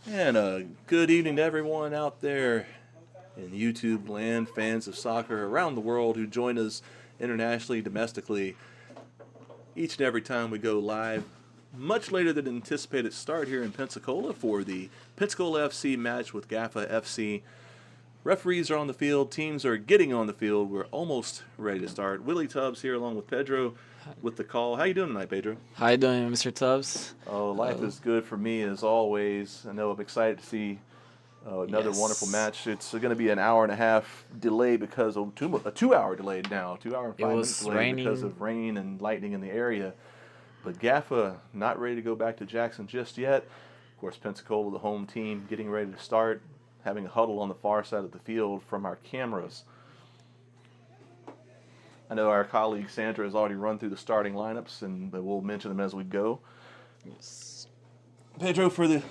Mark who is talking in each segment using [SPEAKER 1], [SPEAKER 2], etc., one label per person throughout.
[SPEAKER 1] And good evening to everyone out there in YouTube land, fans of soccer around the world who join us internationally, domestically, each and every time we go live. Much later than anticipated start here in Pensacola for the Pensacola FC match with Gaffa FC. Referees are on the field, teams are getting on the field. We're almost ready to start. Willie Tubbs here along with Pedro with the call. How you doing tonight, Pedro?
[SPEAKER 2] How you doing, Mr. Tubbs?
[SPEAKER 1] Oh, life is good for me as always. I know I'm excited to see another wonderful
[SPEAKER 2] Yes.
[SPEAKER 1] match. It's going to be an hour and a half delay because of a 2 hour delay now, 2 hour and
[SPEAKER 2] It
[SPEAKER 1] 5 minute
[SPEAKER 2] was
[SPEAKER 1] delay because
[SPEAKER 2] raining.
[SPEAKER 1] of rain and lightning in the area. But Gaffa not ready to go back to Jackson just yet. Of course, Pensacola, the home team, getting ready to start, having a huddle on the far side of the field from our cameras. I know our colleague Sandra has already run through the starting lineups, and we'll mention them as we go.
[SPEAKER 2] Yes.
[SPEAKER 1] Pedro, for the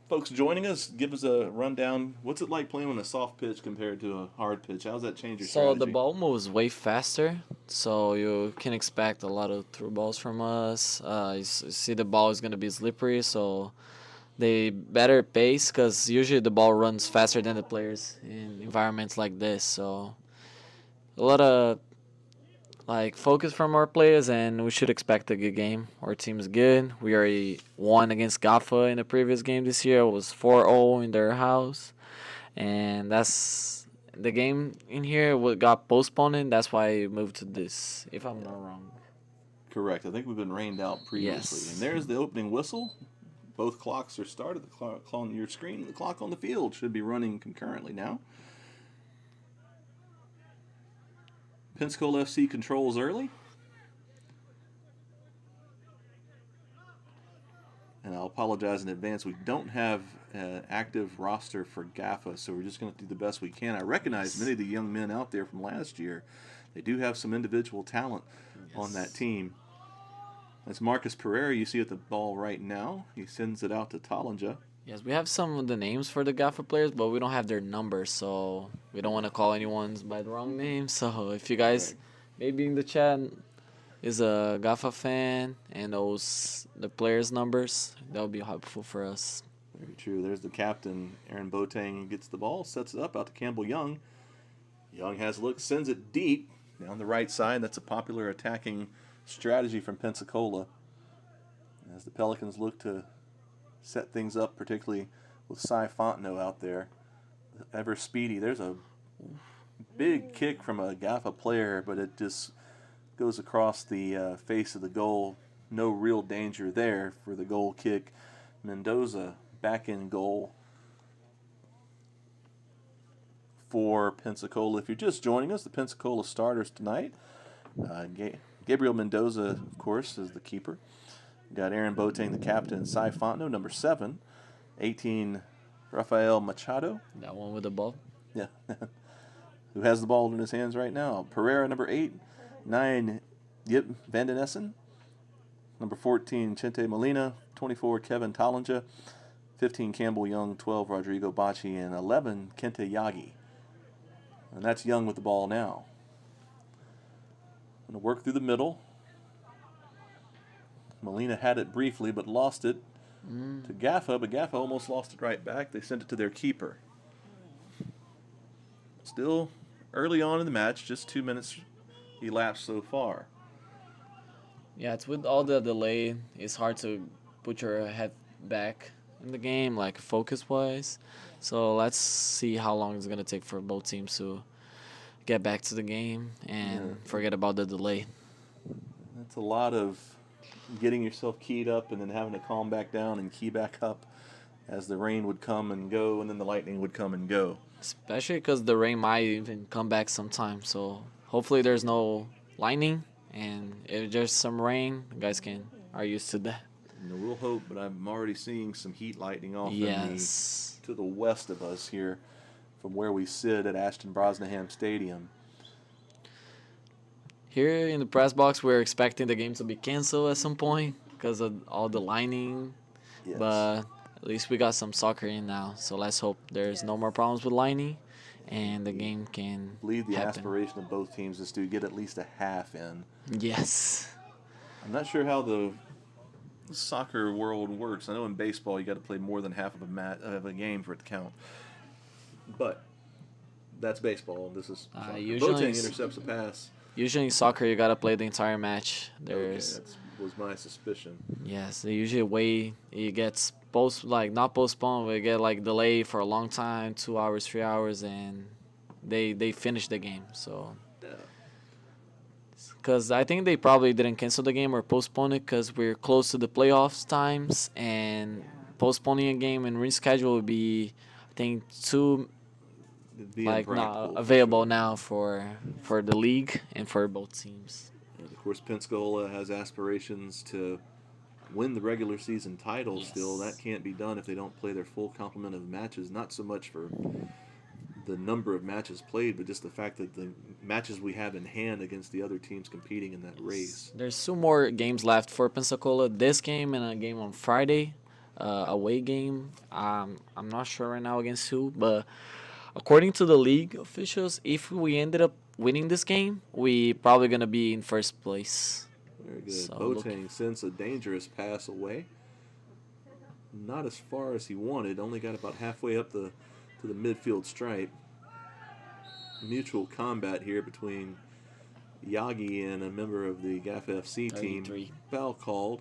[SPEAKER 1] folks joining us, give us a rundown. What's it like playing on a soft pitch compared to a hard pitch? How does that change your
[SPEAKER 2] So the
[SPEAKER 1] strategy?
[SPEAKER 2] ball moves way faster, so you can expect a lot of through balls from us. You see the ball is gonna be slippery, so they better pace because usually the ball runs faster than the players in environments like this. So a lot of focus from our players, and we should expect a good game. Our team's good. We already won against Gaffa in the previous game this year. It was 4-0 in their house, and that's the game in here. What got postponed, and that's why it moved to this. If I'm not wrong.
[SPEAKER 1] Correct. I think we've been rained out previously. And
[SPEAKER 2] Yes.
[SPEAKER 1] there's the opening whistle. Both clocks are started. The clock on your screen, the clock on the field should be running concurrently now. Pensacola FC controls early. And I'll apologize in advance. We don't have an active roster for Gaffa, so we're just going to do the best we can. I recognize many of the young men out there from last year. They do have some individual talent on that
[SPEAKER 2] Yes.
[SPEAKER 1] team. That's Marcus Pereira you see at the ball right now. He sends it out to Tollinger.
[SPEAKER 2] Yes, we have some of the names for the Gaffa players, but we don't have their numbers, so we don't want to call anyone by the wrong name. So if you guys
[SPEAKER 1] Correct.
[SPEAKER 2] maybe in the chat is a Gaffa fan and those the players' numbers, that would be helpful for us.
[SPEAKER 1] Very true. There's the captain, Aaron Boateng, gets the ball, sets it up out to Campbell Young. Young has a look, sends it deep down the right side. That's a popular attacking strategy from Pensacola. As the Pelicans look to set things up, particularly with Cy Fontenot out there. Ever speedy. There's a big kick from a Gaffa player, but it just goes across the face of the goal. No real danger there for the goal kick. Mendoza back in goal for Pensacola. If you're just joining us, the Pensacola starters tonight. Gabriel Mendoza, of course, is the keeper. Got Aaron Boateng, the captain, Cy Fontenot, number 7. 18, Rafael Machado.
[SPEAKER 2] That one with the ball.
[SPEAKER 1] Yeah. Who has the ball in his hands right now. Pereira, number 8. 9, Yip Van Den Essen. Number 14, Chente Molina. 24, Kevin Tollinger. 15, Campbell Young. 12, Rodrigo Bacci. And 11, Kente Yagi. And that's Young with the ball now. Going to work through the middle. Molina had it briefly but lost it to Gaffa, but Gaffa almost lost it right back. They sent it to their keeper. Still early on in the match, just 2 minutes elapsed so far.
[SPEAKER 2] Yeah, it's with all the delay, it's hard to put your head back in the game, like focus wise. So let's see how long it's gonna take for both teams to get back to the game and
[SPEAKER 1] Yeah.
[SPEAKER 2] forget about the delay.
[SPEAKER 1] That's a lot of getting yourself keyed up and then having to calm back down and key back up as the rain would come and go and then the lightning would come and go.
[SPEAKER 2] Especially because the rain might even come back sometime. So hopefully there's no lightning, and if there's some rain, you guys are used to that.
[SPEAKER 1] We'll hope, but I'm already seeing some heat lightning off
[SPEAKER 2] Yes.
[SPEAKER 1] to the west of us here from where we sit at Ashton Brosnaham Stadium.
[SPEAKER 2] Here in the press box, we're expecting the game to be canceled at some point because of all the lightning.
[SPEAKER 1] Yes.
[SPEAKER 2] But at least we got some soccer in now. So let's hope there's no more problems with lightning and the game can
[SPEAKER 1] I believe the
[SPEAKER 2] happen.
[SPEAKER 1] aspiration of both teams is to get at least a half in.
[SPEAKER 2] Yes.
[SPEAKER 1] I'm not sure how the soccer world works. I know in baseball you got to play more than half of a game for it to count. But that's baseball. This is soccer.
[SPEAKER 2] Usually
[SPEAKER 1] Boateng intercepts a pass.
[SPEAKER 2] Usually in soccer you gotta play the entire match.
[SPEAKER 1] Okay, that was my suspicion.
[SPEAKER 2] Yes, they usually wait. It gets not postponed, but it get like delayed for a long time, 2 hours, 3 hours, and they finish the game. So,
[SPEAKER 1] Yeah.
[SPEAKER 2] because I think they probably didn't cancel the game or postpone it because we're close to the playoffs times, and postponing a game and reschedule would be, I think, too
[SPEAKER 1] It'd be
[SPEAKER 2] not
[SPEAKER 1] impractical for
[SPEAKER 2] available
[SPEAKER 1] sure.
[SPEAKER 2] now for the league and for both teams.
[SPEAKER 1] And of course, Pensacola has aspirations to win the regular season title still. That can't be done if they don't play their full complement of matches. Not so much for the number of matches played, but just the fact that the matches we have in hand against the other teams competing in that race.
[SPEAKER 2] There's 2 more games left for Pensacola. This game and a game on Friday, away game. I'm not sure right now against who, but according to the league officials, if we ended up winning this game, we probably gonna be in first place.
[SPEAKER 1] Very good.
[SPEAKER 2] So,
[SPEAKER 1] Boateng sends a dangerous pass away. Not as far as he wanted. Only got about halfway up to the midfield stripe. Mutual combat here between Yagi and a member of the Gaffa FC team.
[SPEAKER 2] 33.
[SPEAKER 1] Foul called.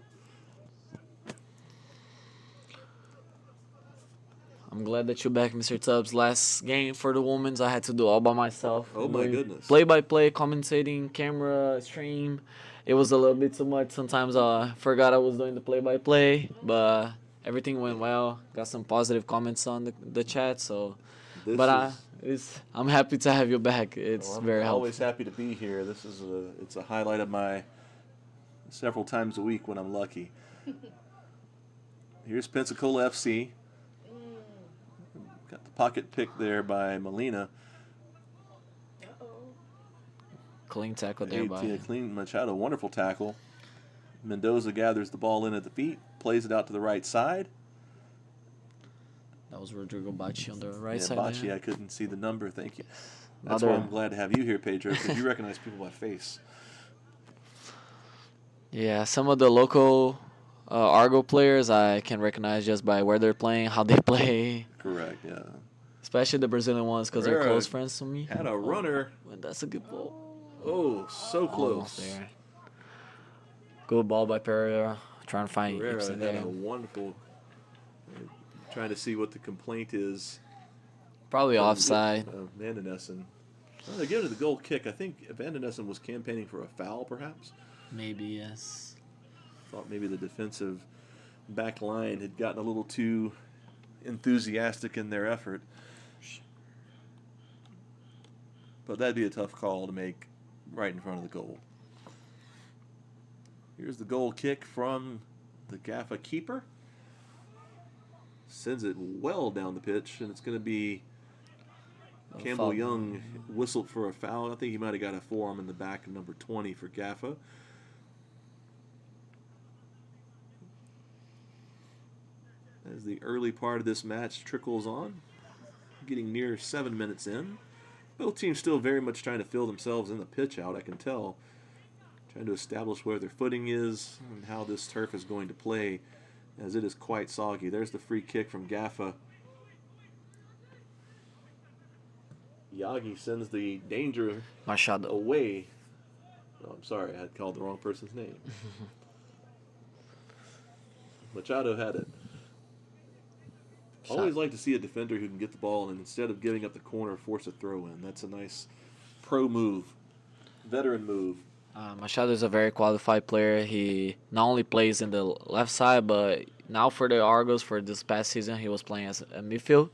[SPEAKER 2] I'm glad that you're back, Mr. Tubbs. Last game for the women's, I had to do all by myself.
[SPEAKER 1] Oh, my goodness.
[SPEAKER 2] Play-by-play, commentating, camera, stream. It was a little bit too much. Sometimes I forgot I was doing the play-by-play, but everything went well. Got some positive comments on the chat, so. I'm happy to have you back. It's
[SPEAKER 1] I'm
[SPEAKER 2] very helpful.
[SPEAKER 1] always happy to be here. It's a highlight of my several times a week when I'm lucky. Here's Pensacola FC. Got the pocket pick there by Molina.
[SPEAKER 2] Clean tackle there by.
[SPEAKER 1] Clean Machado. Wonderful tackle. Mendoza gathers the ball in at the feet, plays it out to the right side.
[SPEAKER 2] That was Rodrigo Bacci on the right side.
[SPEAKER 1] Bacci,
[SPEAKER 2] there.
[SPEAKER 1] I couldn't see the number. Thank you. That's why I'm glad to have you here, Pedro, because you recognize people by face.
[SPEAKER 2] Yeah, some of the local Argo players I can recognize just by where they're playing, how they play.
[SPEAKER 1] Correct, yeah.
[SPEAKER 2] Especially the Brazilian ones because they're close friends to me.
[SPEAKER 1] Had a runner.
[SPEAKER 2] That's a good ball.
[SPEAKER 1] Oh, so close.
[SPEAKER 2] There. Good ball by Pereira. Trying to find
[SPEAKER 1] Pereira
[SPEAKER 2] Ibsen
[SPEAKER 1] had
[SPEAKER 2] there.
[SPEAKER 1] a wonderful. Trying to see what the complaint is.
[SPEAKER 2] Probably offside.
[SPEAKER 1] Van den Essen. Well, they're giving it the goal kick. I think Van den Essen was campaigning for a foul, perhaps.
[SPEAKER 2] Maybe, yes.
[SPEAKER 1] Thought maybe the defensive back line had gotten a little too enthusiastic in their effort. But that'd be a tough call to make right in front of the goal. Here's the goal kick from the Gaffa keeper. Sends it well down the pitch, and it's going to be Campbell Young whistled for a foul. I think he might have got a forearm in the back of number 20 for Gaffa. As the early part of this match trickles on, getting near 7 minutes in. Both teams still very much trying to feel themselves in the pitch out, I can tell. Trying to establish where their footing is and how this turf is going to play, as it is quite soggy. There's the free kick from Gaffa. Yagi sends the danger
[SPEAKER 2] Machado
[SPEAKER 1] away. Oh, I'm sorry, I had called the wrong person's name. Machado had it. Always like to see a defender who can get the ball and instead of giving up the corner, force a throw in. That's a nice pro move, veteran move.
[SPEAKER 2] Machado is a very qualified player. He not only plays in the left side, but now for the Argos for this past season, he was playing as a midfield.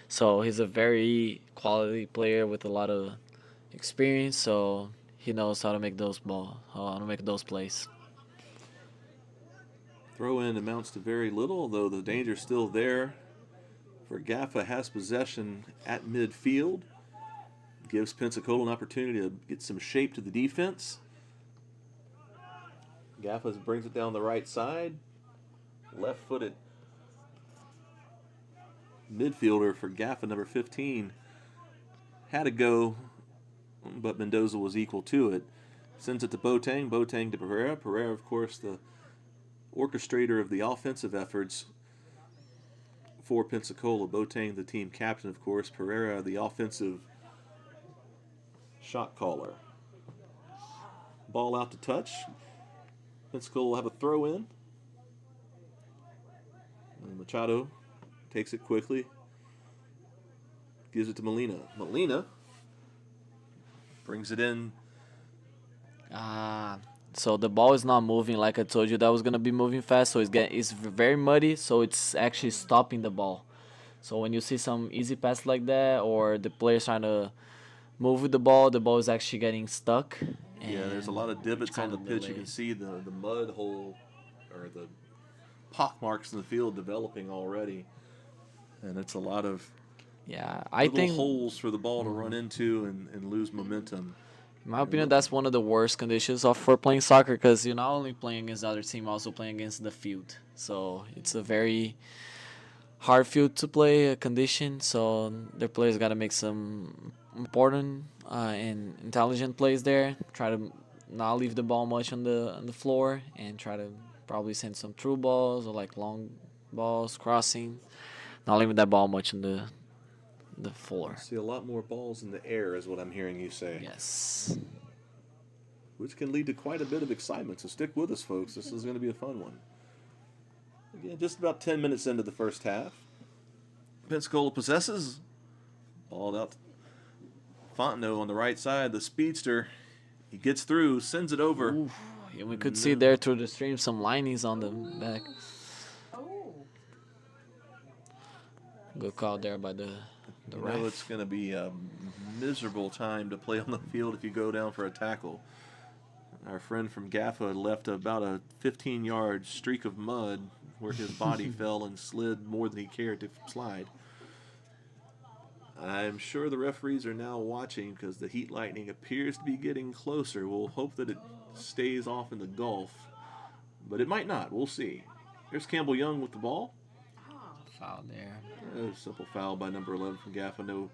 [SPEAKER 2] So he's a very quality player with a lot of experience. So he knows how to make those plays.
[SPEAKER 1] Throw in amounts to very little, though the danger's still there. For Gaffa has possession at midfield. Gives Pensacola an opportunity to get some shape to the defense. Gaffa brings it down the right side. Left-footed midfielder for Gaffa, number 15. Had to go, but Mendoza was equal to it. Sends it to Boateng. Boateng to Pereira. Pereira, of course, the orchestrator of the offensive efforts for Pensacola. Boateng, the team captain, of course. Pereira, the offensive shot caller. Ball out to touch. Pensacola will have a throw in. And Machado takes it quickly. Gives it to Molina. Molina brings it in.
[SPEAKER 2] So the ball is not moving like I told you that was gonna be moving fast. So it's very muddy. So it's actually stopping the ball. So when you see some easy pass like that, or the players trying to move with the ball is actually getting stuck.
[SPEAKER 1] Yeah, there's a lot of divots on the pitch. You can see the mud hole or the pock marks in the field developing already. And it's a lot of
[SPEAKER 2] I
[SPEAKER 1] little
[SPEAKER 2] think
[SPEAKER 1] holes for the ball to run into and lose momentum.
[SPEAKER 2] in my opinion, that's one of the worst conditions for playing soccer because you're not only playing against the other team, also playing against the field. So it's a very hard field to play, a condition. So their players got to make some important and intelligent plays there. Try to not leave the ball much on the floor and try to probably send some through balls or like long balls, crossing. Not leaving that ball much on the floor.
[SPEAKER 1] See a lot more balls in the air is what I'm hearing you say.
[SPEAKER 2] Yes.
[SPEAKER 1] Which can lead to quite a bit of excitement. So stick with us, folks. This is going to be a fun one. Again, just about 10 minutes into the first half. Pensacola possesses. Ball out to Fontenot on the right side. The speedster, he gets through, sends it over.
[SPEAKER 2] Oof. Yeah, we could see there through the stream some linings on the back. Good call there by the ref.
[SPEAKER 1] It's going to be a miserable time to play on the field if you go down for a tackle. Our friend from Gaffa left about a 15-yard streak of mud where his body fell and slid more than he cared to slide. I'm sure the referees are now watching because the heat lightning appears to be getting closer. We'll hope that it stays off in the Gulf, but it might not. We'll see. Here's Campbell Young with the ball.
[SPEAKER 2] Foul there.
[SPEAKER 1] A simple foul by number 11 from Gaffa.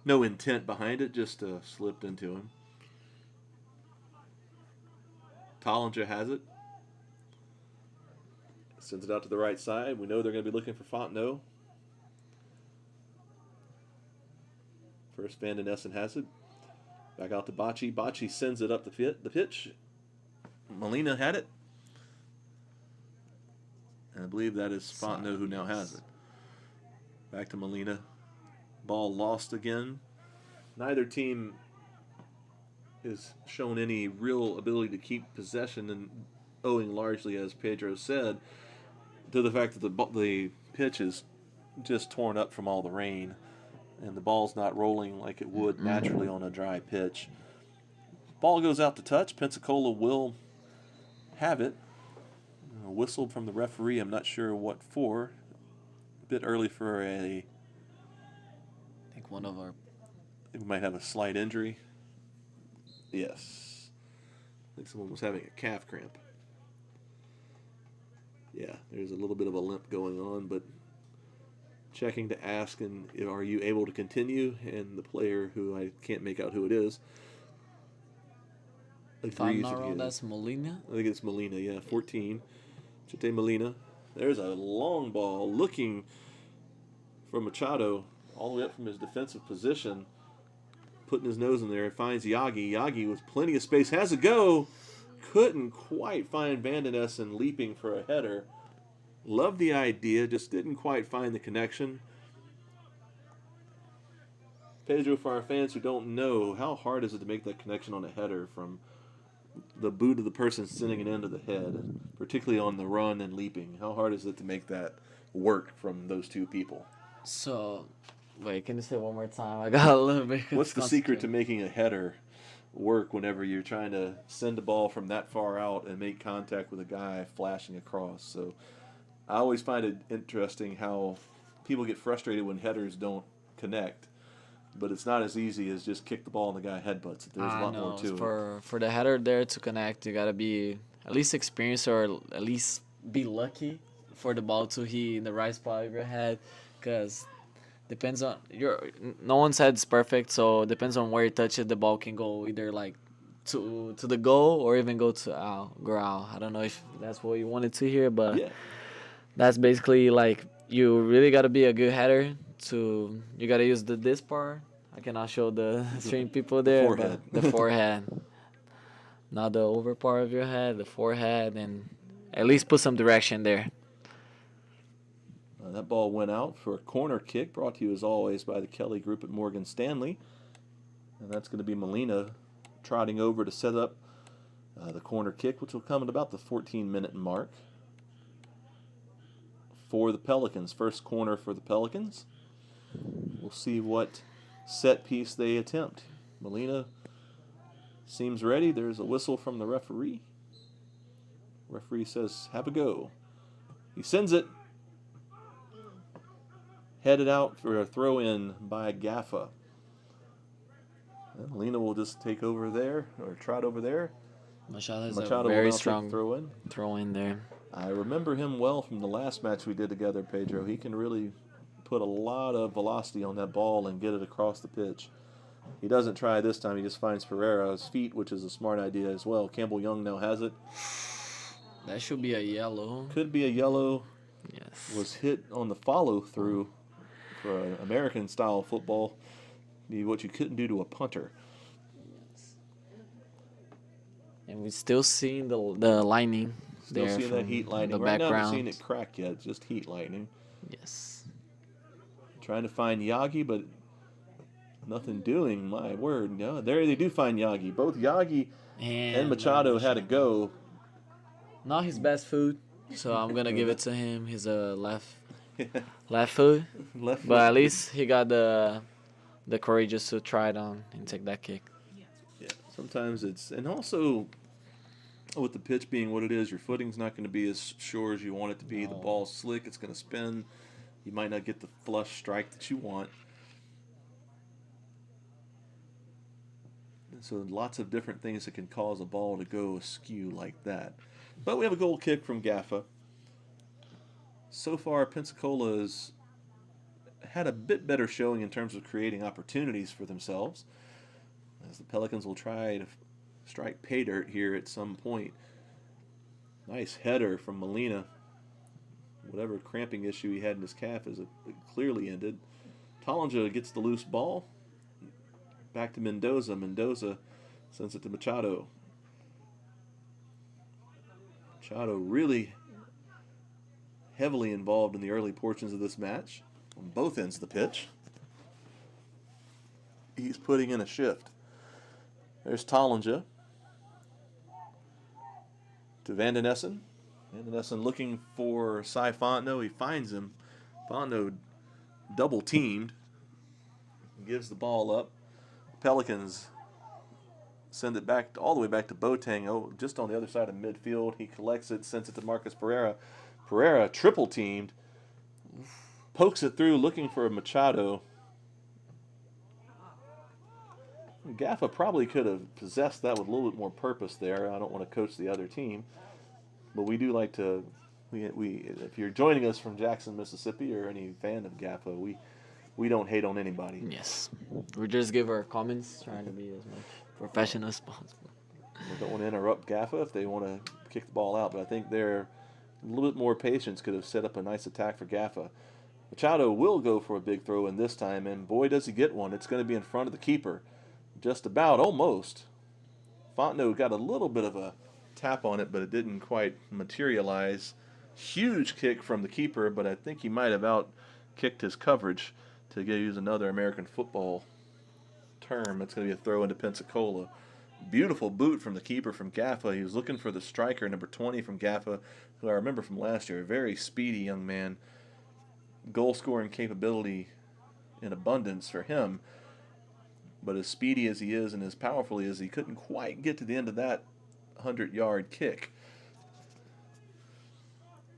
[SPEAKER 1] No intent behind it, just slipped into him. Tollinger has it. Sends it out to the right side. We know they're going to be looking for Fontenot. First, Van den Essen has it. Back out to Bocci. Bocci sends it up the pitch. Molina had it. And I believe that is Fontenot who now has it. Back to Molina. Ball lost again. Neither team has shown any real ability to keep possession, and owing largely, as Pedro said, to the fact that the pitch is just torn up from all the rain, and the ball's not rolling like it would naturally on a dry pitch. Ball goes out to touch. Pensacola will have it. A whistle from the referee. I'm not sure what for. A bit early for
[SPEAKER 2] I think one of our...
[SPEAKER 1] We might have a slight injury. Yes. I think someone was having a calf cramp. Yeah, there's a little bit of a limp going on, but checking to ask, and are you able to continue? And the player, who I can't make out who it is, agrees.
[SPEAKER 2] That's Molina?
[SPEAKER 1] I think it's Molina, yeah, 14. Chete Molina. There's a long ball looking for Machado all the way up from his defensive position, putting his nose in there. Finds Yagi. Yagi with plenty of space. Has a go. Couldn't quite find Van den Essen leaping for a header. Loved the idea, just didn't quite find the connection. Pedro, for our fans who don't know, how hard is it to make that connection on a header from the boot of the person sending it into the head, particularly on the run and leaping? How hard is it to make that work from those two people?
[SPEAKER 2] So, wait, can you say it one more time? I got a little bit.
[SPEAKER 1] What's the secret to making a header work whenever you're trying to send a ball from that far out and make contact with a guy flashing across? So I always find it interesting how people get frustrated when headers don't connect, but it's not as easy as just kick the ball and the guy headbutts it. There's a lot more to it.
[SPEAKER 2] For the header there to connect, you gotta be at least experienced or at least be lucky for the ball to hit in the right spot of your head, because depends on no one's head's perfect, so depends on where you touch it. The ball can go either like to the goal or even go to growl. I don't know if that's what you wanted to hear, but
[SPEAKER 1] Yeah.
[SPEAKER 2] that's basically like you really gotta be a good header. You gotta use this part. I cannot show the stream people there,
[SPEAKER 1] forehead.
[SPEAKER 2] but the forehead, not the over part of your head, the forehead, and at least put some direction there.
[SPEAKER 1] That ball went out for a corner kick, brought to you as always by the Kelly Group at Morgan Stanley. And that's going to be Molina trotting over to set up the corner kick, which will come at about the 14-minute mark for the Pelicans. First corner for the Pelicans. We'll see what set piece they attempt. Molina seems ready. There's a whistle from the referee. Referee says, have a go. He sends it. Headed out for a throw-in by Gaffa. And Molina will just take over there, or trot over there.
[SPEAKER 2] Machado's
[SPEAKER 1] Machado
[SPEAKER 2] a very
[SPEAKER 1] will now
[SPEAKER 2] strong
[SPEAKER 1] take throw-in.
[SPEAKER 2] throw in there.
[SPEAKER 1] I remember him well from the last match we did together, Pedro. He can really put a lot of velocity on that ball and get it across the pitch. He doesn't try this time. He just finds Pereira's feet, which is a smart idea as well. Campbell Young now has it.
[SPEAKER 2] That should be a yellow.
[SPEAKER 1] Could be a yellow.
[SPEAKER 2] Yes.
[SPEAKER 1] Was hit on the follow-through for an American-style football. Be what you couldn't do to a punter.
[SPEAKER 2] And we're still seeing the lightning.
[SPEAKER 1] Still
[SPEAKER 2] there
[SPEAKER 1] seeing that
[SPEAKER 2] from
[SPEAKER 1] heat lightning.
[SPEAKER 2] the
[SPEAKER 1] Right now, I haven't
[SPEAKER 2] background.
[SPEAKER 1] seen it crack yet. Just heat lightning.
[SPEAKER 2] Yes.
[SPEAKER 1] Trying to find Yagi, but nothing doing. My word. No, there they do find Yagi. Both Yagi and Machado had a go.
[SPEAKER 2] Not his best foot, so I'm gonna give it to him. He's a left foot,
[SPEAKER 1] Left
[SPEAKER 2] but at
[SPEAKER 1] foot.
[SPEAKER 2] least he got the courageous to try it on and take that kick.
[SPEAKER 1] Yeah, sometimes it's, and also with the pitch being what it is, your footing's not going to be as sure as you want it to be. The
[SPEAKER 2] No.
[SPEAKER 1] ball's slick, it's going to spin. You might not get the flush strike that you want. And so lots of different things that can cause a ball to go askew like that. But we have a goal kick from Gaffa. So far, Pensacola has had a bit better showing in terms of creating opportunities for themselves, as the Pelicans will try to strike pay dirt here at some point. Nice header from Molina. Whatever cramping issue he had in his calf is clearly ended. Tollinger gets the loose ball. Back to Mendoza. Mendoza sends it to Machado. Machado really heavily involved in the early portions of this match on both ends of the pitch. He's putting in a shift. There's Tollinger to Van den Essen. Van den Essen looking for Cy Fontenot. He finds him. Fontenot double teamed. Gives the ball up. Pelicans send it back all the way back to Boateng. Oh, just on the other side of midfield. He collects it, sends it to Marcus Pereira. Pereira triple teamed. Pokes it through looking for a Machado. Gaffa probably could have possessed that with a little bit more purpose there. I don't want to coach the other team. But we do like to, if you're joining us from Jackson, Mississippi, or any fan of Gaffa, we don't hate on anybody.
[SPEAKER 2] Yes. We just give our comments, trying to be as much professional as possible.
[SPEAKER 1] We don't want to interrupt Gaffa if they want to kick the ball out, but I think they're a little bit more patience could have set up a nice attack for Gaffa. Machado will go for a big throw in this time, and boy does he get one. It's going to be in front of the keeper. Just about, almost. Fontenot got a little bit of a tap on it, but it didn't quite materialize. Huge kick from the keeper, but I think he might have out-kicked his coverage, to use another American football term. It's going to be a throw into Pensacola. Beautiful boot from the keeper from Gaffa. He was looking for the striker, number 20 from Gaffa, who I remember from last year. A very speedy young man. Goal-scoring capability in abundance for him. But as speedy as he is and as powerful he is, he couldn't quite get to the end of that 100-yard kick.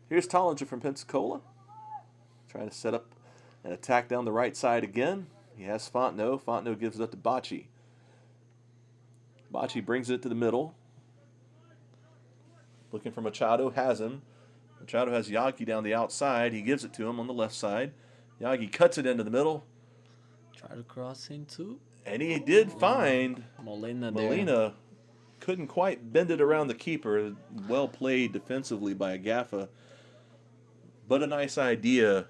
[SPEAKER 1] Here's Tollinger from Pensacola. Trying to set up an attack down the right side again. He has Fontenot. Fontenot gives it up to Bocci. Bocci brings it to the middle. Looking for Machado. Has him. Machado has Yagi down the outside. He gives it to him on the left side. Yagi cuts it into the middle.
[SPEAKER 2] Try to cross into.
[SPEAKER 1] And he did find
[SPEAKER 2] Molina there.
[SPEAKER 1] Molina couldn't quite bend it around the keeper. Well played defensively by Gaffa. But a nice idea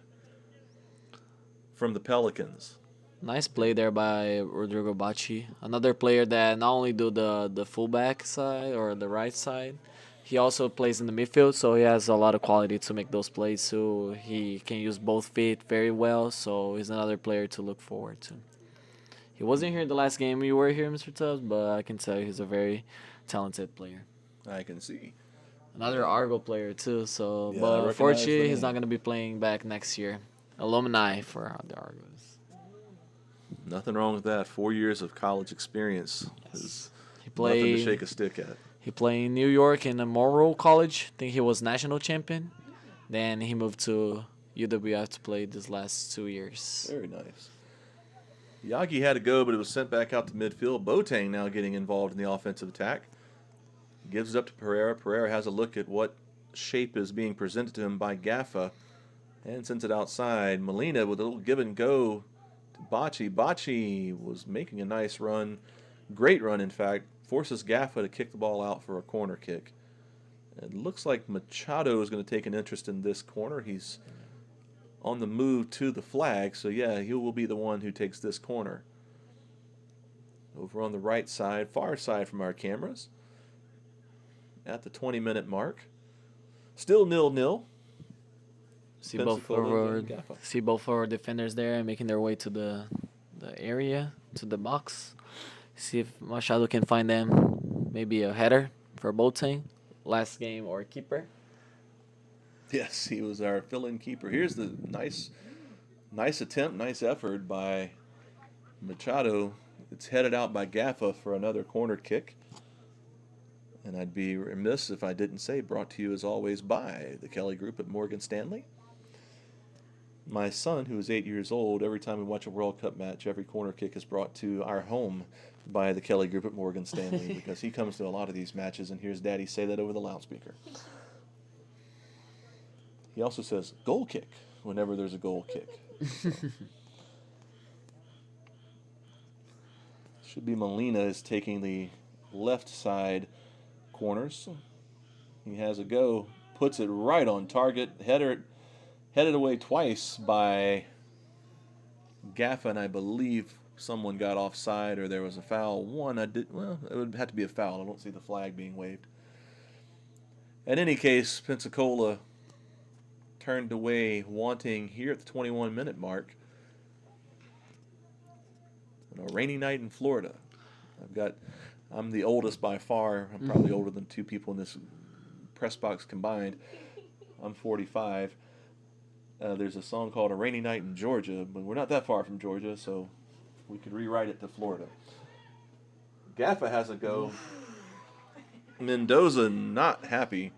[SPEAKER 1] from the Pelicans.
[SPEAKER 2] Nice play there by Rodrigo Bacci. Another player that not only do the fullback side or the right side, he also plays in the midfield, so he has a lot of quality to make those plays. So he can use both feet very well. So he's another player to look forward to. He wasn't here the last game you were here, Mr. Tubbs, but I can tell you he's a very talented player.
[SPEAKER 1] I can see.
[SPEAKER 2] Another Argo player too. So,
[SPEAKER 1] Yeah, I
[SPEAKER 2] but
[SPEAKER 1] recognize
[SPEAKER 2] unfortunately,
[SPEAKER 1] the
[SPEAKER 2] he's not
[SPEAKER 1] name.
[SPEAKER 2] going to be playing back next year. Alumni for the Argos.
[SPEAKER 1] Nothing wrong with that. 4 years of college experience is
[SPEAKER 2] He
[SPEAKER 1] nothing to
[SPEAKER 2] played.
[SPEAKER 1] shake a stick at.
[SPEAKER 2] He played in New York in a Morrow College. I think he was national champion. Then he moved to UWF to play these last 2 years.
[SPEAKER 1] Very nice. Yagi had to go, but it was sent back out to midfield. Boateng now getting involved in the offensive attack. Gives it up to Pereira. Pereira has a look at what shape is being presented to him by Gaffa and sends it outside. Molina with a little give and go to Bocci. Bocci was making a nice run, great run in fact, forces Gaffa to kick the ball out for a corner kick. It looks like Machado is going to take an interest in this corner. He's on the move to the flag, so yeah, he will be the one who takes this corner. Over on the right side, far side from our cameras, at the 20-minute mark. Still 0-0.
[SPEAKER 2] See both forward defenders there making their way to the area, to the box. See if Machado can find them. Maybe a header for Boateng. Last game or keeper.
[SPEAKER 1] Yes, he was our fill-in keeper. Here's the nice attempt, nice effort by Machado. It's headed out by Gaffa for another corner kick. And I'd be remiss if I didn't say brought to you as always by the Kelly Group at Morgan Stanley. My son, who is 8 years old, every time we watch a World Cup match, every corner kick is brought to our home by the Kelly Group at Morgan Stanley because he comes to a lot of these matches and hears Daddy say that over the loudspeaker. He also says goal kick whenever there's a goal kick. So. Should be Molina is taking the left side corners. He has a go, puts it right on target, headed away twice by Gaffa, and I believe someone got offside or there was a foul. It would have to be a foul. I don't see the flag being waved. In any case, Pensacola turned away wanting here at the 21-minute mark. On a rainy night in Florida. I'm the oldest by far. I'm probably older than two people in this press box combined. I'm 45. There's a song called A Rainy Night in Georgia, but we're not that far from Georgia, so we could rewrite it to Florida. Gaffa has a go. Mendoza not happy.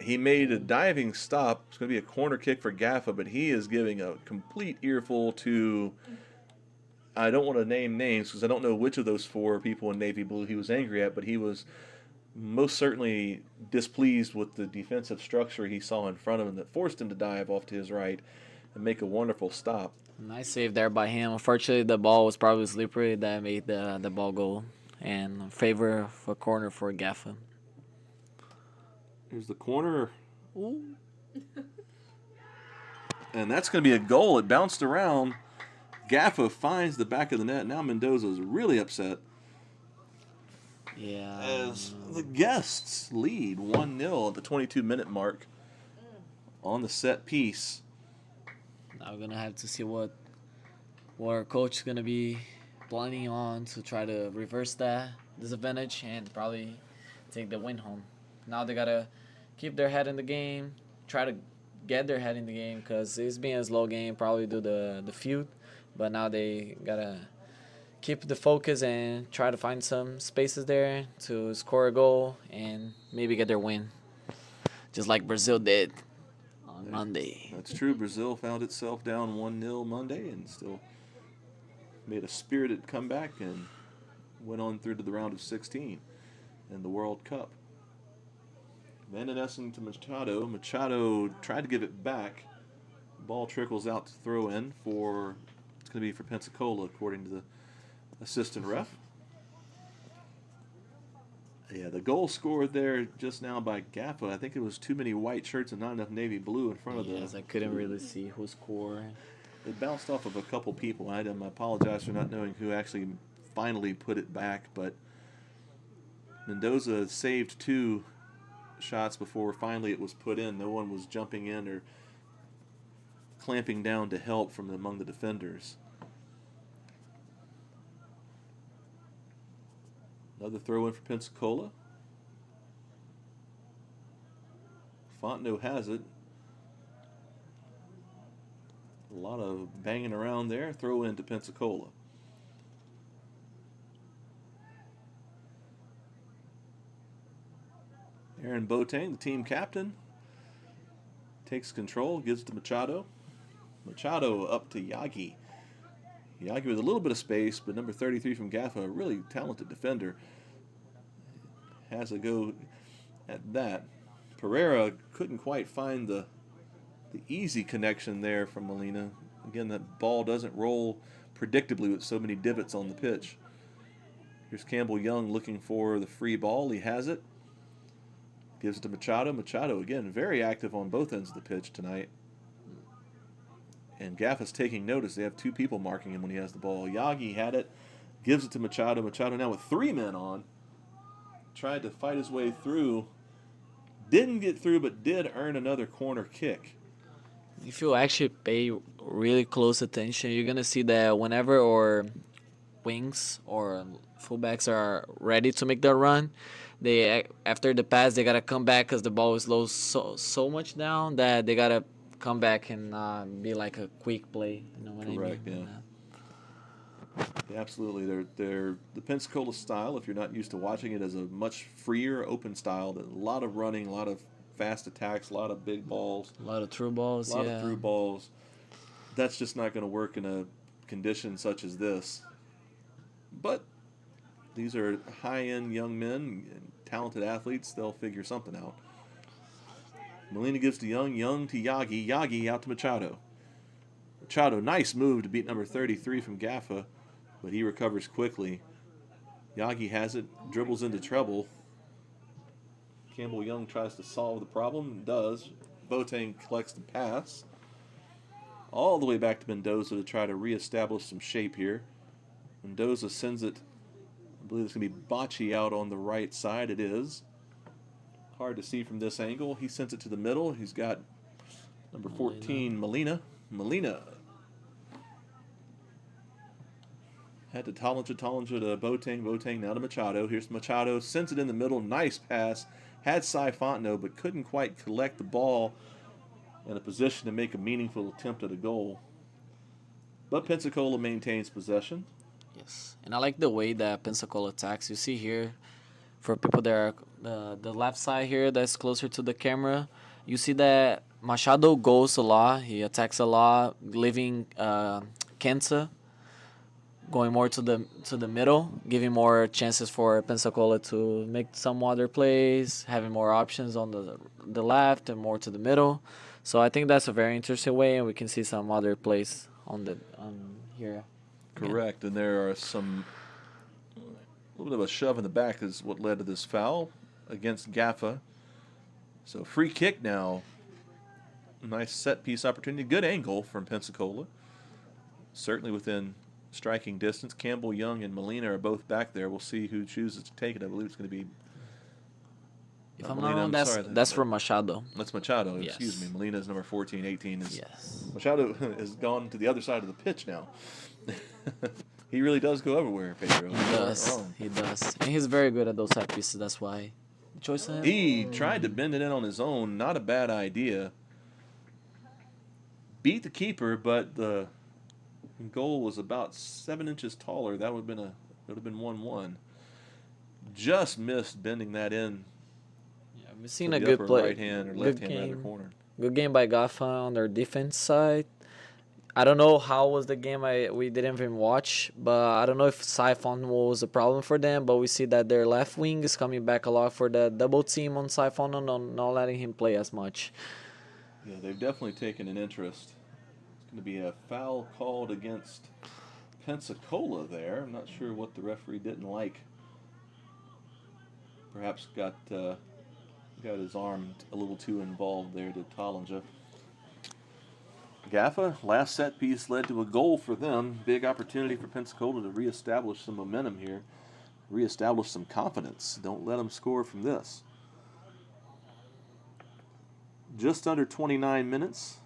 [SPEAKER 1] He made a diving stop. It's going to be a corner kick for Gaffa, but he is giving a complete earful to, I don't want to name names because I don't know which of those four people in navy blue he was angry at, but he was most certainly displeased with the defensive structure he saw in front of him that forced him to dive off to his right and make a wonderful stop.
[SPEAKER 2] Nice save there by him. Unfortunately, the ball was probably slippery. That made the ball go in favor of a corner for Gaffa.
[SPEAKER 1] Here's the corner. Ooh. And that's going to be a goal. It bounced around. Gaffa finds the back of the net. Now Mendoza's really upset.
[SPEAKER 2] Yeah.
[SPEAKER 1] As the guests lead 1-0 at the 22-minute mark on the set piece.
[SPEAKER 2] Now we're going to have to see what our coach is going to be planning on to try to reverse that disadvantage and probably take the win home. Now they got to keep their head in the game, try to get their head in the game because it's been a slow game, probably do the feud. But now they got to keep the focus and try to find some spaces there to score a goal and maybe get their win, just like Brazil did on Monday.
[SPEAKER 1] That's true. Brazil found itself down 1-0 Monday and still made a spirited comeback and went on through to the round of 16 in the World Cup. Van den Essen to Machado. Machado tried to give it back. Ball trickles out to throw in for, it's going to be for Pensacola according to the assistant ref. Yeah, the goal scored there just now by Gaffa. I think it was too many white shirts and not enough navy blue in front of the.
[SPEAKER 2] Yes, I couldn't really see who scored.
[SPEAKER 1] It bounced off of a couple people. I apologize for not knowing who actually finally put it back, but Mendoza saved 2 shots before finally it was put in. No one was jumping in or clamping down to help from among the defenders. Another throw in for Pensacola. Fontenot has it. A lot of banging around there. Throw in to Pensacola. Aaron Boateng, the team captain, takes control, gives it to Machado. Machado up to Yagi. Yagi with a little bit of space, but number 33 from Gaffa, a really talented defender, has a go at that. Pereira couldn't quite find the easy connection there from Molina. Again, that ball doesn't roll predictably with so many divots on the pitch. Here's Campbell Young looking for the free ball. He has it. Gives it to Machado. Machado, again, very active on both ends of the pitch tonight. And Gaffa's taking notice. They have 2 people marking him when he has the ball. Yagi had it. Gives it to Machado. Machado now with 3 men on. Tried to fight his way through. Didn't get through, but did earn another corner kick.
[SPEAKER 2] If you actually pay really close attention, you're going to see that whenever our wings or fullbacks are ready to make their run, they after the pass, they got to come back because the ball is low so much down that they got to come back and be like a quick play. You know what
[SPEAKER 1] Correct,
[SPEAKER 2] I mean?
[SPEAKER 1] Yeah, absolutely. They're the Pensacola style. If you're not used to watching it, as a much freer, open style. A lot of running, a lot of fast attacks, a lot of big balls,
[SPEAKER 2] A lot of through balls.
[SPEAKER 1] a lot of through balls. That's just not going to work in a condition such as this. But these are high-end young men, talented athletes. They'll figure something out. Molina gives to Young. Young to Yagi. Yagi out to Machado. Machado, nice move to beat number 33 from Gaffa, but he recovers quickly. Yagi has it, dribbles into trouble. Campbell Young tries to solve the problem, does. Boateng collects the pass. All the way back to Mendoza to try to reestablish some shape here. Mendoza sends it, I believe it's going to be Bocci out on the right side. It is. Hard to see from this angle. He sends it to the middle. He's got number 14, Molina. Molina had to Tollinger to Boateng. Boateng now to Machado. Here's Machado. Sends it in the middle. Nice pass. Had Cy Fontenot, but couldn't quite collect the ball in a position to make a meaningful attempt at a goal. But Pensacola maintains possession.
[SPEAKER 2] Yes, and I like the way that Pensacola attacks. You see here, for people that are the left side here that's closer to the camera, you see that Machado goes a lot. He attacks a lot, leaving Kenza going more to the middle, giving more chances for Pensacola to make some other plays, having more options on the left and more to the middle. So I think that's a very interesting way, and we can see some other plays on here.
[SPEAKER 1] Correct, and there are some, a little bit of a shove in the back is what led to this foul against Gaffa. So free kick now. Nice set piece opportunity. Good angle from Pensacola. Certainly within striking distance. Campbell Young and Molina are both back there. We'll see who chooses to take it. I believe it's going to be.
[SPEAKER 2] If I'm not wrong, that's from Machado.
[SPEAKER 1] That's Machado.
[SPEAKER 2] Yes.
[SPEAKER 1] Excuse me. Molina is number 14. 18 is.
[SPEAKER 2] Yes.
[SPEAKER 1] Machado has gone to the other side of the pitch now. He really does go everywhere, Pedro.
[SPEAKER 2] He does. And he's very good at those set pieces. That's why. Choice of him.
[SPEAKER 1] He tried to bend it in on his own. Not a bad idea. Beat the keeper, but the goal was about 7 inches taller. That would have been 1-1. Just missed bending that in.
[SPEAKER 2] Yeah, we've seen a good play.
[SPEAKER 1] Right hand or left hand rather corner.
[SPEAKER 2] Good game by Gaffa on their defense side. I don't know how was the game. We didn't even watch, but I don't know if Siphon was a problem for them. But we see that their left wing is coming back a lot for the double team on Siphon and not letting him play as much.
[SPEAKER 1] Yeah, they've definitely taken an interest. It's going to be a foul called against Pensacola there. I'm not sure what the referee didn't like. perhaps got his arm a little too involved there to Tollinger. Gaffa, last set piece led to a goal for them. Big opportunity for Pensacola to reestablish some momentum here, reestablish some confidence. Don't let them score from this. Just under 29 minutes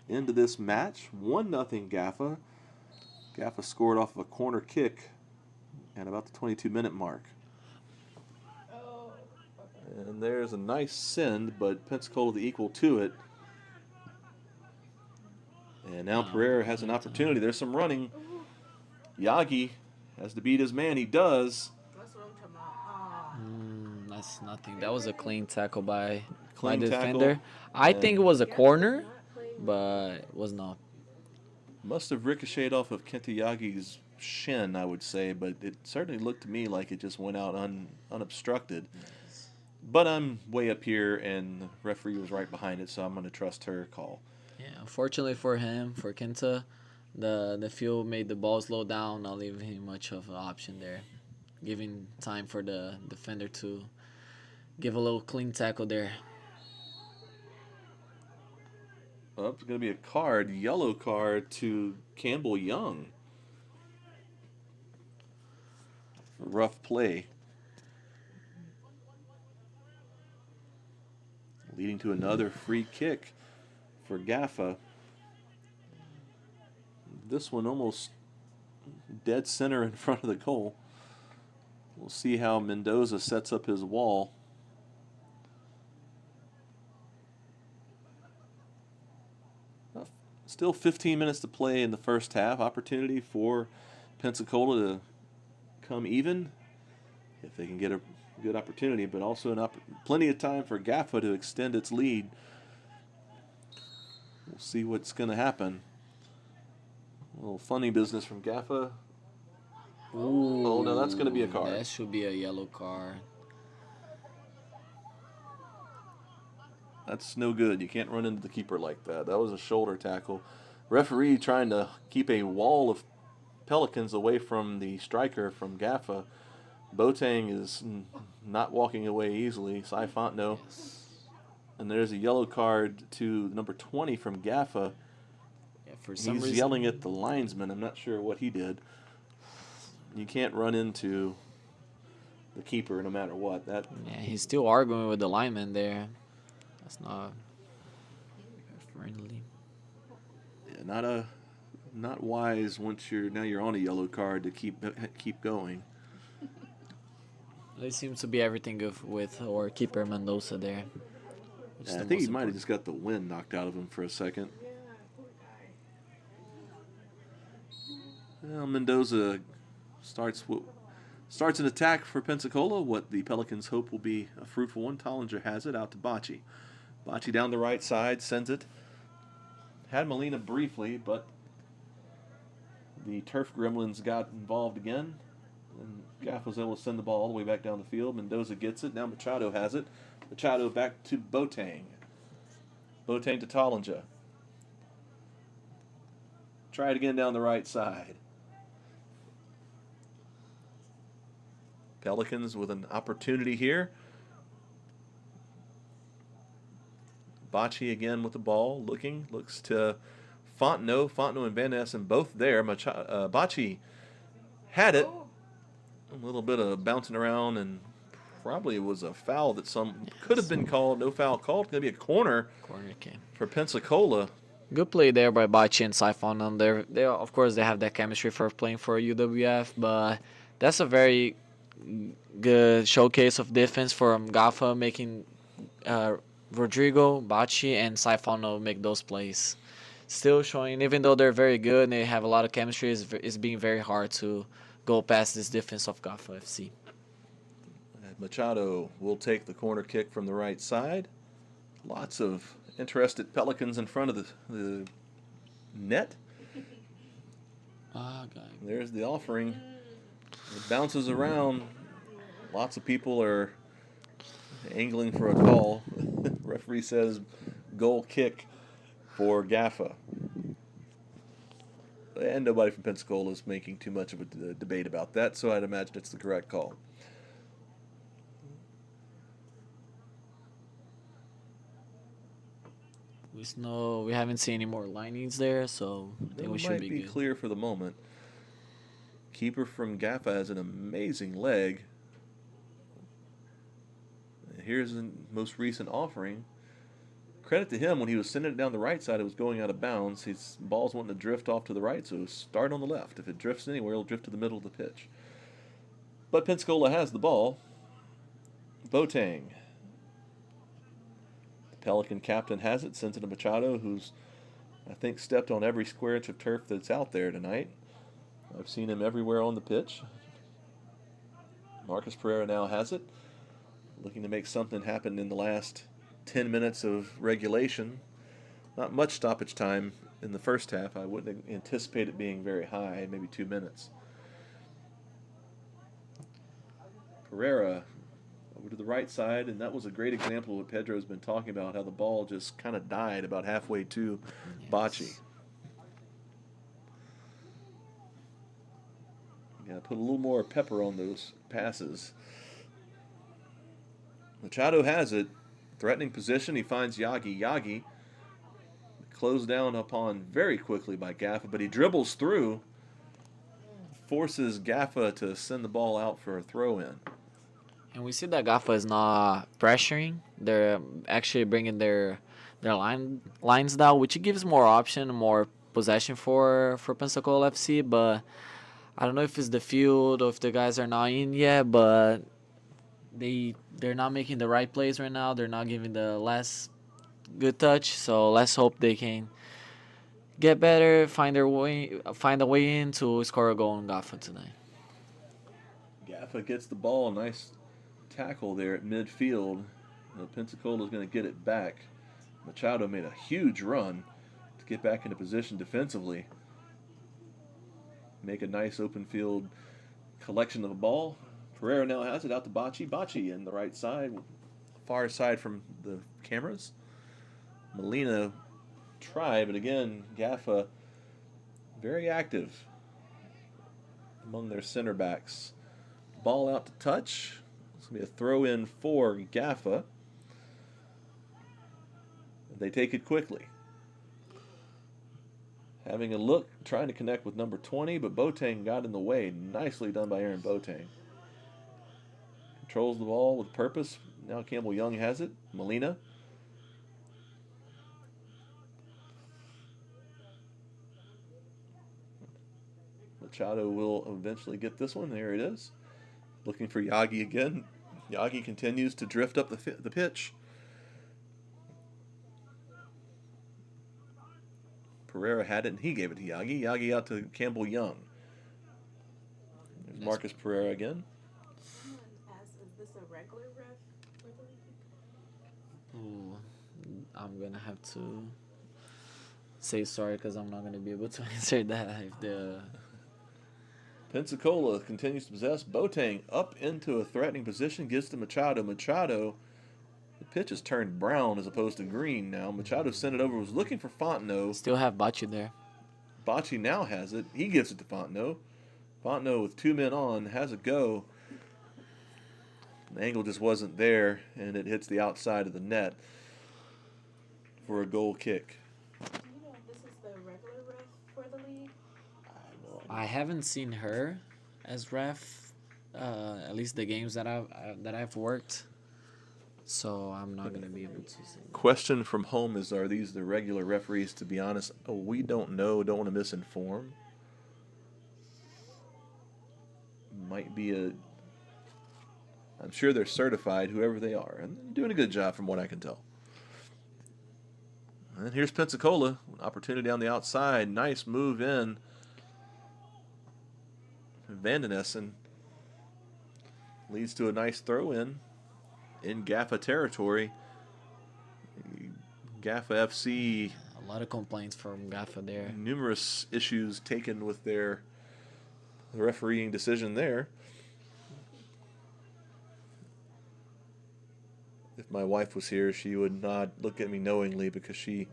[SPEAKER 1] into this match, 1-0 Gaffa. Gaffa scored off of a corner kick at about the 22-minute mark. And there's a nice send, but Pensacola the equal to it. And now Pereira has an opportunity. There's some running. Yagi has to beat his man. He does.
[SPEAKER 2] That's nothing. That was a clean tackle by
[SPEAKER 1] Clean
[SPEAKER 2] the
[SPEAKER 1] tackle.
[SPEAKER 2] defender. I think it was a corner, but it was not.
[SPEAKER 1] Must have ricocheted off of Kenta Yagi's shin, I would say, but it certainly looked to me like it just went out unobstructed. But I'm way up here, and the referee was right behind it, so I'm going to trust her call.
[SPEAKER 2] Yeah, unfortunately for him, for Kenta, the field made the ball slow down, not leaving him much of an option there, giving time for the defender to give a little clean tackle there.
[SPEAKER 1] Well, it's going to be a card, yellow card to Campbell Young. Rough play. Leading to another free kick for Gaffa. This one almost dead center in front of the goal. We'll see how Mendoza sets up his wall. Still 15 minutes to play in the first half. Opportunity for Pensacola to come even if they can get a good opportunity, but also plenty of time for Gaffa to extend its lead. We'll see what's going to happen. A little funny business from Gaffa.
[SPEAKER 2] Ooh,
[SPEAKER 1] oh, no, that's going to be a card.
[SPEAKER 2] That should be a yellow card.
[SPEAKER 1] That's no good. You can't run into the keeper like that. That was a shoulder tackle. Referee trying to keep a wall of Pelicans away from the striker from Gaffa. Boateng is not walking away easily. Cy Fontenot.
[SPEAKER 2] Yes.
[SPEAKER 1] And there's a yellow card to number 20 from Gaffa.
[SPEAKER 2] Yeah, for some
[SPEAKER 1] He's
[SPEAKER 2] reason,
[SPEAKER 1] yelling at the linesman. I'm not sure what he did. You can't run into the keeper no matter what.
[SPEAKER 2] Yeah, he's still arguing with the lineman there. That's not friendly.
[SPEAKER 1] Yeah, not wise once you're on a yellow card to keep going.
[SPEAKER 2] It seems to be everything with our keeper Mendoza there.
[SPEAKER 1] I think he might have just got the wind knocked out of him for a second. Well, Mendoza starts an attack for Pensacola. What the Pelicans hope will be a fruitful one. Tollinger has it out to Bocci. Bocci down the right side, sends it. Had Molina briefly, but the Turf Gremlins got involved again. And Gaff was able to send the ball all the way back down the field. Mendoza gets it. Now Machado has it. Machado back to Boateng. Boateng to Tollinger. Try it again down the right side. Pelicans with an opportunity here. Bocci again with the ball, looks to Fontenot. Fontenot and Van Essen both there. Bocci had it. A little bit of bouncing around, and probably it was a foul that could have been called. No foul called. It's going to be a corner for Pensacola.
[SPEAKER 2] Good play there by Bocci and Saifonon. They of course they have that chemistry for playing for UWF, but that's a very good showcase of defense from Gaffa, making Rodrigo, Bocci, and Saifono make those plays. Still showing, even though they're very good and they have a lot of chemistry, it's being very hard to go past this defense of Gaffa FC.
[SPEAKER 1] Machado will take the corner kick from the right side. Lots of interested Pelicans in front of the net. There's the offering. It bounces around. Lots of people are angling for a call. Referee says goal kick for Gaffa. And nobody from Pensacola is making too much of a debate about that, so I'd imagine it's the correct call.
[SPEAKER 2] We haven't seen any more linings there, so I think
[SPEAKER 1] They
[SPEAKER 2] we should
[SPEAKER 1] might
[SPEAKER 2] be
[SPEAKER 1] be
[SPEAKER 2] good.
[SPEAKER 1] clear for the moment. Keeper from Gaffa has an amazing leg. Here's the most recent offering. Credit to him, when he was sending it down the right side, it was going out of bounds. His ball's wanting to drift off to the right, so start on the left. If it drifts anywhere, it'll drift to the middle of the pitch. But Pensacola has the ball. Boateng. The Pelican captain has it, sends it to Machado, who's, I think, stepped on every square inch of turf that's out there tonight. I've seen him everywhere on the pitch. Marcus Pereira now has it, looking to make something happen in the last 10 minutes of regulation. Not much stoppage time in the first half. I wouldn't anticipate it being very high, maybe 2 minutes. Pereira over to the right side, and that was a great example of what Pedro's been talking about, how the ball just kind of died about halfway to Bocce. You gotta put a little more pepper on those passes. Machado has it. Threatening position. He finds Yagi. Yagi closed down upon very quickly by Gaffa, but he dribbles through, forces Gaffa to send the ball out for a throw-in.
[SPEAKER 2] And we see that Gaffa is not pressuring. They're actually bringing their lines down, which gives more option, more possession for Pensacola FC. But I don't know if it's the field or if the guys are not in yet, but they're not making the right plays right now. They're not giving the last good touch. So let's hope they can get better, find a way in to score a goal on Gaffa tonight.
[SPEAKER 1] Gaffa gets the ball. Nice tackle there at midfield. Pensacola's going to get it back. Machado made a huge run to get back into position defensively. Make a nice open field collection of the ball. Pereira now has it out to Bocce. Bocce in the right side, far side from the cameras. Molina tried, but again, Gaffa very active among their center backs. Ball out to touch. It's going to be a throw in for Gaffa. They take it quickly. Having a look, trying to connect with number 20, but Boateng got in the way. Nicely done by Aaron Boateng. Controls the ball with purpose. Now Campbell Young has it. Molina. Machado will eventually get this one. There it is. Looking for Yagi again. Yagi continues to drift up the pitch. Pereira had it, and he gave it to Yagi. Yagi out to Campbell Young. There's Marcus Pereira again.
[SPEAKER 3] Is this a regular ref for the league?
[SPEAKER 2] Ooh, I'm gonna have to say sorry because I'm not gonna be able to answer that. If the
[SPEAKER 1] Pensacola continues to possess. Boateng up into a threatening position, gives to Machado. Machado, the pitch is turned brown as opposed to green now. Machado sent it over, was looking for Fontenot.
[SPEAKER 2] still have Bocce there.
[SPEAKER 1] Bocce now has it. He gives it to Fontenot. Fontenot with 2 men on has a go. The angle just wasn't there, and it hits the outside of the net for a goal kick.
[SPEAKER 3] Do you know if this is the regular ref for the league?
[SPEAKER 2] I haven't seen her as ref, at least the games that I've worked. So I'm not gonna be able to say.
[SPEAKER 1] Question from home is, are these the regular referees? To be honest, we don't know. Don't want to misinform. Might be I'm sure they're certified, whoever they are, and doing a good job from what I can tell. And here's Pensacola, an opportunity on the outside. Nice move in. Vanden Essen leads to a nice throw in Gaffa territory. Gaffa FC,
[SPEAKER 2] A lot of complaints from Gaffa there.
[SPEAKER 1] numerous issues taken with their refereeing decision there. If my wife was here, she would not look at me knowingly because she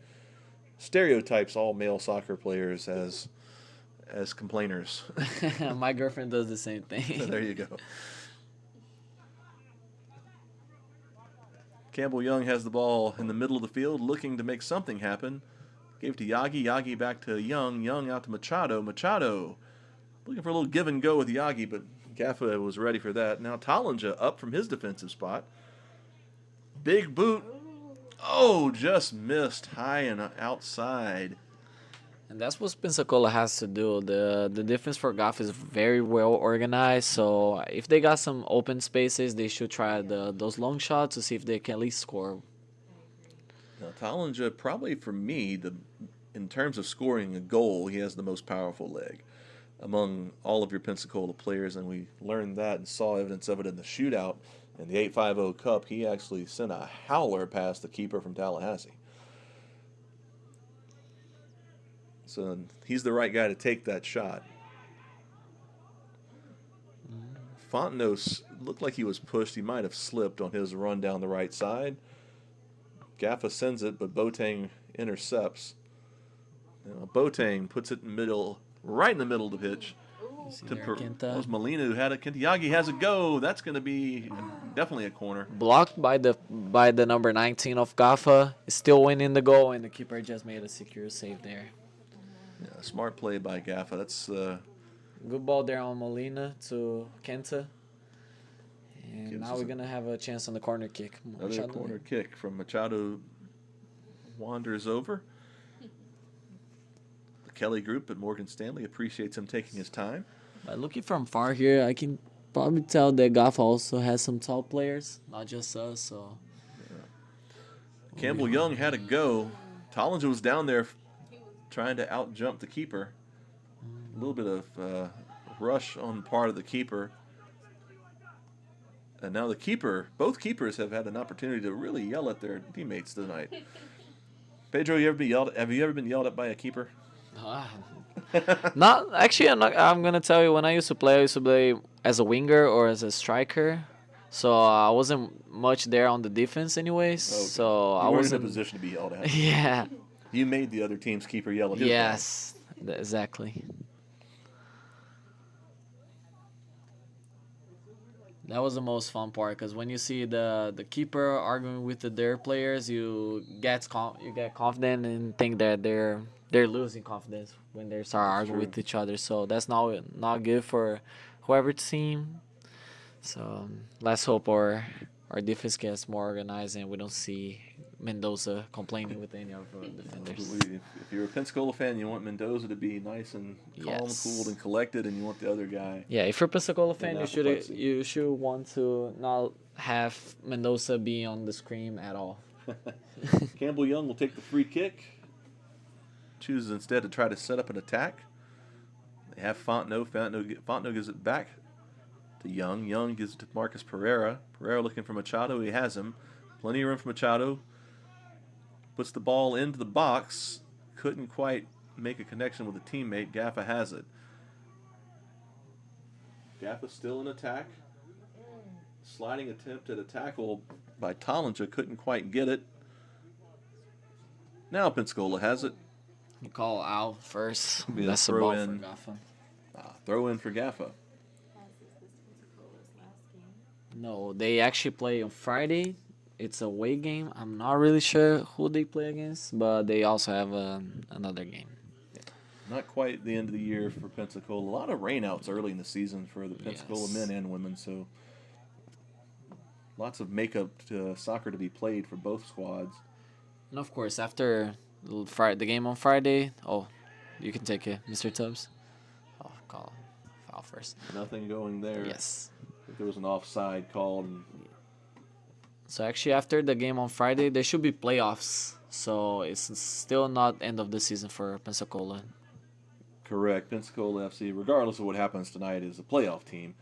[SPEAKER 1] stereotypes all male soccer players as complainers.
[SPEAKER 2] My girlfriend does the same thing.
[SPEAKER 1] There you go. Campbell Young has the ball in the middle of the field, looking to make something happen. Gave to Yagi. Yagi back to Young. Young out to Machado. Machado looking for a little give and go with Yagi, but Gaffa was ready for that. Now Tollinger up from his defensive spot. Big boot. Oh, just missed high and outside.
[SPEAKER 2] And that's what Pensacola has to do. The defense for Gaffa is very well organized. So if they got some open spaces, they should try those long shots to see if they can at least score.
[SPEAKER 1] Now Tollinger, probably for me, in terms of scoring a goal, he has the most powerful leg among all of your Pensacola players, and we learned that and saw evidence of it in the shootout in the 850 Cup. He actually sent a howler past the keeper from Tallahassee. So he's the right guy to take that shot. Fontenot looked like he was pushed. He might have slipped on his run down the right side. Gaffa sends it, but Boateng intercepts. Now, Boateng puts it in the middle, right in the middle of the pitch. That was Molina who had it. Yagi has a go. That's going to be definitely a corner.
[SPEAKER 2] Blocked by the number 19 of Gaffa. Still winning the goal, and the keeper just made a secure save there.
[SPEAKER 1] Yeah, smart play by Gaffa. That's
[SPEAKER 2] good ball there on Molina to Kenta. And now we're going to have a chance on the corner kick.
[SPEAKER 1] Another corner kick from Machado wanders over. The Kelly group at Morgan Stanley appreciates him taking his time.
[SPEAKER 2] By looking from far here, I can probably tell that Gaffa also has some tall players, not just us. So
[SPEAKER 1] Campbell Young had a go. Tollinger was down there trying to out-jump the keeper. A little bit of rush on part of the keeper. And now the keeper, both keepers have had an opportunity to really yell at their teammates tonight. Pedro, have you ever been yelled at by a keeper?
[SPEAKER 2] Not actually. I'm gonna tell you. When I used to play as a winger or as a striker. So I wasn't much there on the defense, anyways. Okay. So I wasn't
[SPEAKER 1] in a position to be yelled at.
[SPEAKER 2] Yeah.
[SPEAKER 1] You made the other team's keeper yell at his
[SPEAKER 2] Yes, exactly. That was the most fun part, because when you see the keeper arguing with their players, you get confident and think that they're losing confidence when they start arguing with each other. So that's not good for whoever team. So let's hope our defense gets more organized and we don't see Mendoza complaining with any of our defenders.
[SPEAKER 1] If you're a Pensacola fan, you want Mendoza to be nice and calm, cooled, and collected, and you want the other guy.
[SPEAKER 2] Yeah, if you're a Pensacola fan, you should want to not have Mendoza be on the screen at all.
[SPEAKER 1] Campbell Young will take the free kick. Chooses instead to try to set up an attack. They have Fontenot. Fontenot gives it back to Young. Young gives it to Marcus Pereira. Pereira looking for Machado. He has him. Plenty of room for Machado. Puts the ball into the box. Couldn't quite make a connection with a teammate. Gaffa has it. Gaffa still in attack. Sliding attempt at a tackle by Tollinger. Couldn't quite get it. Now Pensacola has it.
[SPEAKER 2] You call out first.
[SPEAKER 1] That's a throw in. For Gaffa. Throw in for Gaffa.
[SPEAKER 2] No, they actually play on Friday. It's a away game. I'm not really sure who they play against, but they also have another game.
[SPEAKER 1] Yeah. Not quite the end of the year for Pensacola. A lot of rainouts early in the season for the Pensacola men and women, so lots of makeup soccer to be played for both squads.
[SPEAKER 2] And of course, after the game on Friday, you can take it, Mr. Tubbs. Call foul first.
[SPEAKER 1] Nothing going there.
[SPEAKER 2] Yes.
[SPEAKER 1] I think there was an offside called.
[SPEAKER 2] So actually, after the game on Friday, there should be playoffs. So it's still not end of the season for Pensacola.
[SPEAKER 1] Correct. Pensacola FC, regardless of what happens tonight, is a playoff team.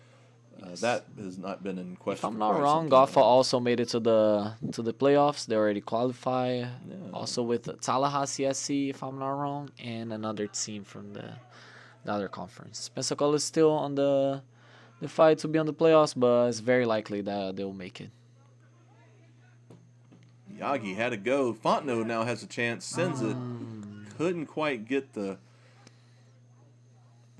[SPEAKER 1] Yes. That has not been in question.
[SPEAKER 2] If I'm not wrong, Gaffa also made it to the playoffs. They already qualify. Yeah. Also with Tallahassee SC, if I'm not wrong, and another team from the other conference. Pensacola is still on the fight to be on the playoffs, but it's very likely that they'll make it.
[SPEAKER 1] Yagi had to go. Fontenot now has a chance. Sends it. Couldn't quite get the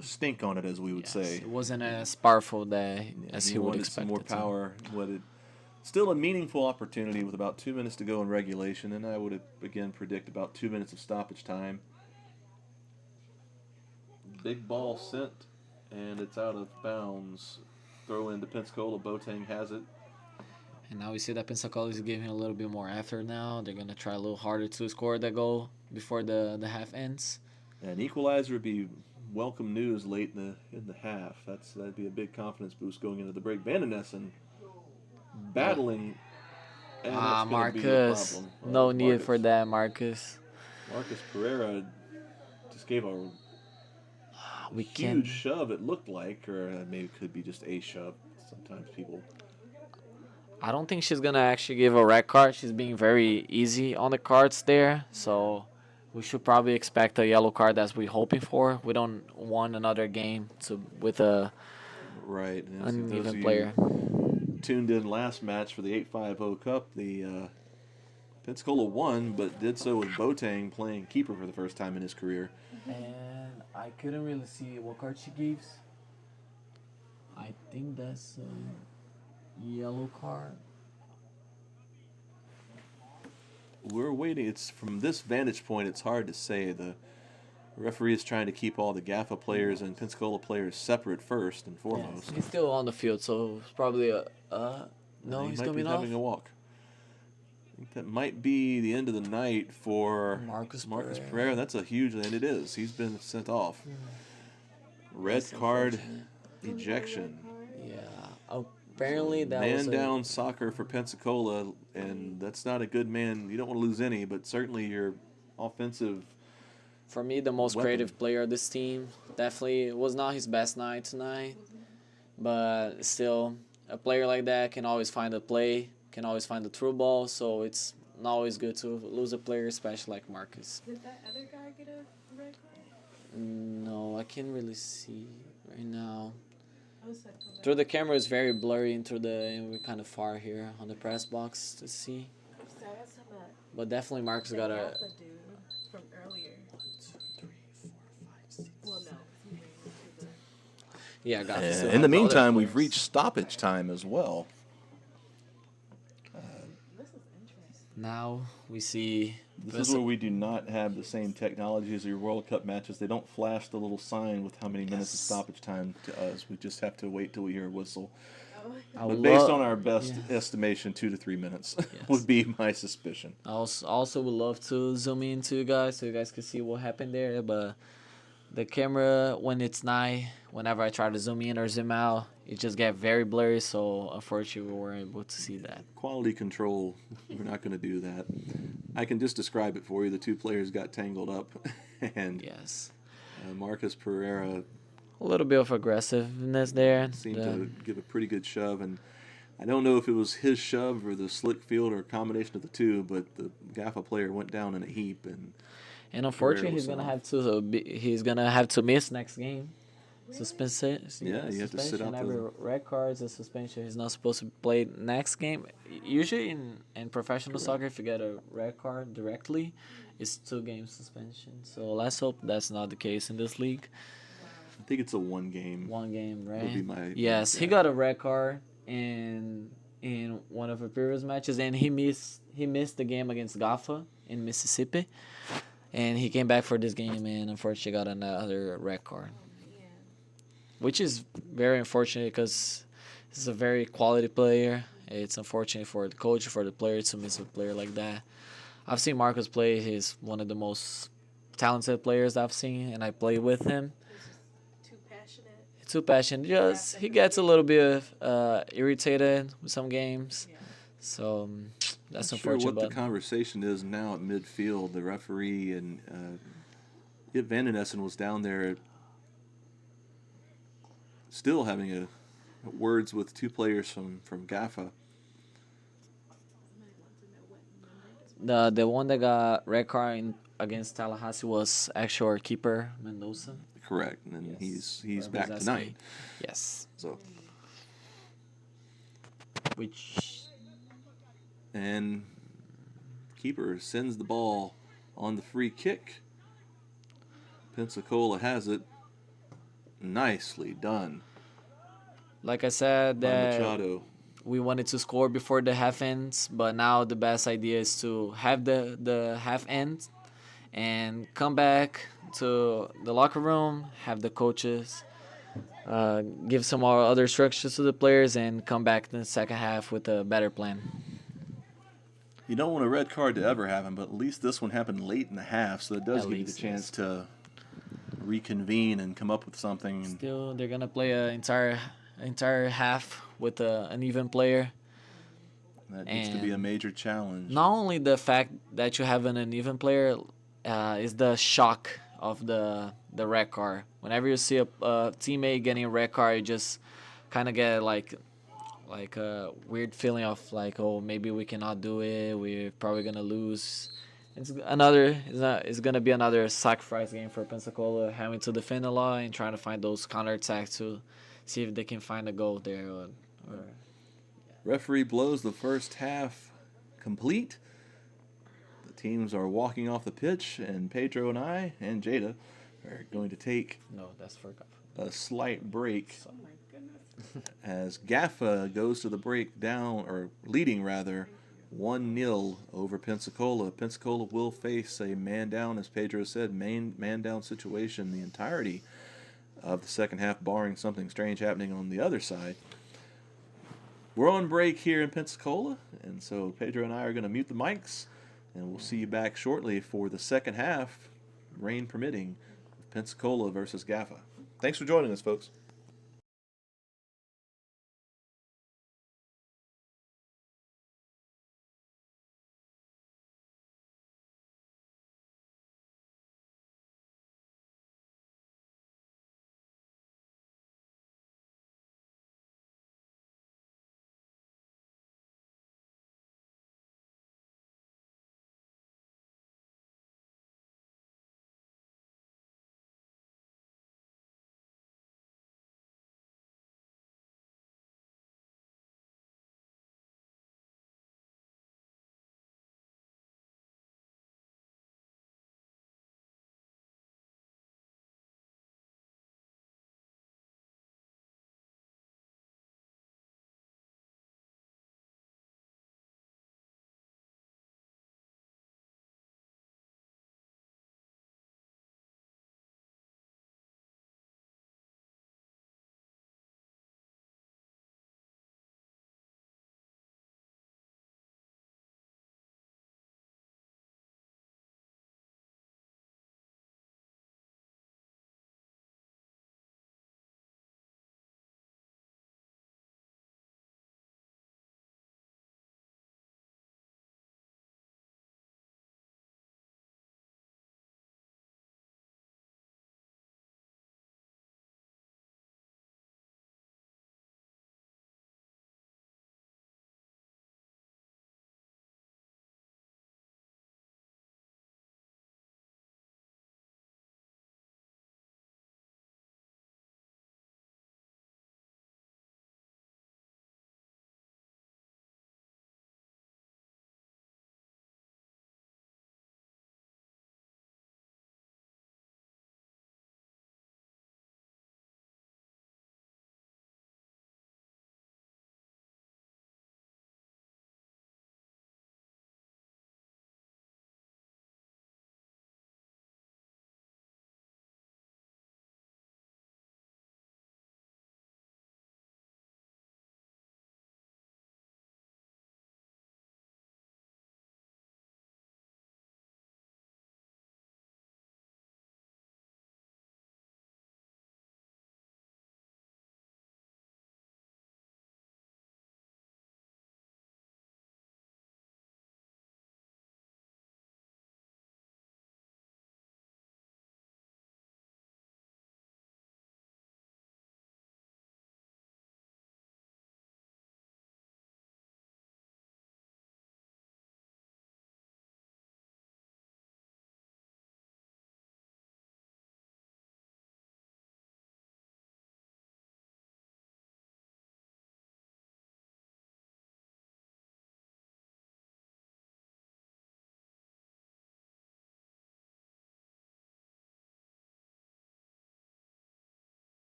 [SPEAKER 1] stink on it, as we would say.
[SPEAKER 2] It wasn't as powerful as he would expect.
[SPEAKER 1] Some more power. Still a meaningful opportunity with about 2 minutes to go in regulation, and I would again predict about 2 minutes of stoppage time. Big ball sent, and it's out of bounds. Throw into Pensacola. Boateng has it.
[SPEAKER 2] And now we see that Pensacola is giving a little bit more effort now. They're going to try a little harder to score that goal before the half ends.
[SPEAKER 1] An equalizer would be welcome news late in the half. That'd be a big confidence boost going into the break. Van den Essen battling. And that's gonna be a
[SPEAKER 2] Marcus.
[SPEAKER 1] problem.
[SPEAKER 2] No need
[SPEAKER 1] Marcus.
[SPEAKER 2] for that, Marcus.
[SPEAKER 1] Marcus Pereira just gave a
[SPEAKER 2] We
[SPEAKER 1] huge
[SPEAKER 2] can.
[SPEAKER 1] shove, it looked like, or maybe it could be just a shove. Sometimes people.
[SPEAKER 2] I don't think she's going to actually give a red card. She's being very easy on the cards there. So we should probably expect a yellow card as we're hoping for. We don't want another game with a
[SPEAKER 1] Right. And those
[SPEAKER 2] uneven
[SPEAKER 1] of you
[SPEAKER 2] player.
[SPEAKER 1] tuned in last match for the 850 Cup, the Pensacola won, but did so with Boateng playing keeper for the first time in his career.
[SPEAKER 2] And I couldn't really see what card she gives. I think that's a yellow card.
[SPEAKER 1] We're waiting. It's from this vantage point, it's hard to say. The referee is trying to keep all the Gaffa players and Pensacola players separate first and foremost.
[SPEAKER 2] He's still on the field, so it's probably a no.
[SPEAKER 1] He
[SPEAKER 2] He's
[SPEAKER 1] might be
[SPEAKER 2] coming off.
[SPEAKER 1] having a walk. I think that might be the end of the night for
[SPEAKER 2] Marcus
[SPEAKER 1] Pereira. That's a huge, and it is. He's been sent off. Red card ejection.
[SPEAKER 2] Yeah. Apparently that was
[SPEAKER 1] Man down soccer for Pensacola, and that's not a good man. You don't want to lose any, but certainly your offensive.
[SPEAKER 2] for me the most
[SPEAKER 1] weapon.
[SPEAKER 2] creative player of this team. Definitely was not his best night tonight, but still a player like that can always find a play, can always find the through ball. So it's not always good to lose a player, especially like Marcus.
[SPEAKER 3] Did that other guy get a red card?
[SPEAKER 2] No, I can't really see right now.
[SPEAKER 3] I was like, oh,
[SPEAKER 2] Through the camera is very blurry and we're kind of far here on the press box to see.
[SPEAKER 3] so I was talking about
[SPEAKER 2] But definitely Marcus
[SPEAKER 3] the
[SPEAKER 2] got a
[SPEAKER 3] Gaffa dude from earlier. Well, no.
[SPEAKER 2] yeah, got
[SPEAKER 1] In
[SPEAKER 2] still
[SPEAKER 1] the
[SPEAKER 2] have the other
[SPEAKER 1] meantime, we've
[SPEAKER 2] players.
[SPEAKER 1] reached stoppage time as well.
[SPEAKER 3] This is interesting.
[SPEAKER 2] Now we see
[SPEAKER 1] This is where we do not have the same technology as your World Cup matches. They don't flash the little sign with how many minutes of
[SPEAKER 2] Yes.
[SPEAKER 1] stoppage time to us. We just have to wait till we hear a whistle.
[SPEAKER 3] Oh,
[SPEAKER 2] I
[SPEAKER 1] But
[SPEAKER 2] would
[SPEAKER 1] based
[SPEAKER 2] love-
[SPEAKER 1] on our best
[SPEAKER 2] yeah.
[SPEAKER 1] estimation, 2 to 3 minutes
[SPEAKER 2] Yes.
[SPEAKER 1] would be my suspicion.
[SPEAKER 2] I also would love to zoom in to you guys so you guys can see what happened there, but the camera when it's night, whenever I try to zoom in or zoom out, it just get very blurry. So unfortunately, we weren't able to see that.
[SPEAKER 1] Quality control, we're not going to do that. I can just describe it for you. The two players got tangled up, and
[SPEAKER 2] Yes,
[SPEAKER 1] Marcus Pereira
[SPEAKER 2] a little bit of aggressiveness there.
[SPEAKER 1] seemed
[SPEAKER 2] The-
[SPEAKER 1] to give a pretty good shove, and I don't know if it was his shove or the slick field or a combination of the two, but the Gaffa player went down in a heap, and
[SPEAKER 2] unfortunately,
[SPEAKER 1] was
[SPEAKER 2] he's gonna
[SPEAKER 1] off.
[SPEAKER 2] have to miss next game. Suspension.
[SPEAKER 1] Yeah, you have to sit out
[SPEAKER 2] Every
[SPEAKER 1] the-
[SPEAKER 2] red cards a suspension. He's not supposed to play next game. Usually in professional soccer, if you get a red card directly, it's 2 game suspension. So let's hope that's not the case in this league.
[SPEAKER 1] I think it's a 1 game.
[SPEAKER 2] 1 game,
[SPEAKER 1] Would be
[SPEAKER 2] right?
[SPEAKER 1] my
[SPEAKER 2] Yes, he
[SPEAKER 1] guess.
[SPEAKER 2] got a red card in one of the previous matches, and he missed the game against Gaffa in Mississippi, and he came back for this game and unfortunately got another red card,
[SPEAKER 3] Yeah.
[SPEAKER 2] which is very unfortunate because he's a very quality player. It's unfortunate for the coach, for the player to miss a player like that. I've seen Marcus play. He's one of the most talented players I've seen, and I play with him.
[SPEAKER 3] He's just too passionate.
[SPEAKER 2] Too passionate. Just he gets a little bit irritated with some games.
[SPEAKER 3] Yeah.
[SPEAKER 2] So that's
[SPEAKER 1] Not sure
[SPEAKER 2] unfortunate.
[SPEAKER 1] what the
[SPEAKER 2] But
[SPEAKER 1] conversation is now at midfield. The referee and Van den Essen was down there still having a words with 2 players from Gaffa.
[SPEAKER 3] Somebody wants to know what number this
[SPEAKER 2] the one that got red card against Tallahassee was actually our keeper Mendoza.
[SPEAKER 1] Correct, and then
[SPEAKER 2] Yes.
[SPEAKER 1] he's
[SPEAKER 2] Or
[SPEAKER 1] back
[SPEAKER 2] Brosnaham.
[SPEAKER 1] tonight.
[SPEAKER 2] Yes,
[SPEAKER 1] So
[SPEAKER 2] which
[SPEAKER 1] and keeper sends the ball on the free kick. Pensacola has it. Nicely done
[SPEAKER 2] like I said
[SPEAKER 1] by
[SPEAKER 2] that
[SPEAKER 1] Machado.
[SPEAKER 2] we wanted to score before the half ends, but now the best idea is to have the half end and come back to the locker room, have the coaches give some more other structures to the players, and come back in the second half with a better plan.
[SPEAKER 1] You don't want a red card to ever happen, but at least this one happened late in the half, so it does
[SPEAKER 2] At
[SPEAKER 1] give you the
[SPEAKER 2] least,
[SPEAKER 1] chance
[SPEAKER 2] yes.
[SPEAKER 1] to reconvene and come up with something. And
[SPEAKER 2] Still, they're gonna play an entire half with an even player.
[SPEAKER 1] that gets to be a
[SPEAKER 2] And
[SPEAKER 1] major challenge.
[SPEAKER 2] not only the fact that you have an uneven player is the shock of the red card. Whenever you see a teammate getting a red card, you just kind of get like a weird feeling of like, oh, maybe we cannot do it. We're probably gonna lose. It's gonna be another sacrifice game for Pensacola, having to defend a lot and trying to find those counterattacks to see if they can find a goal there. Or
[SPEAKER 1] Referee blows the first half complete. The teams are walking off the pitch, and Pedro and I and Jada are going to take
[SPEAKER 2] no, that's for Gaffa.
[SPEAKER 1] a slight break
[SPEAKER 3] Oh my goodness.
[SPEAKER 1] as Gaffa goes to the break down, or leading rather, 1-0 over Pensacola. Pensacola will face a man down, as Pedro said, man down situation the entirety of the second half, barring something strange happening on the other side. We're on break here in Pensacola, and so Pedro and I are going to mute the mics, and we'll see you back shortly for the second half, rain permitting, Pensacola versus Gaffa. Thanks for joining us, folks.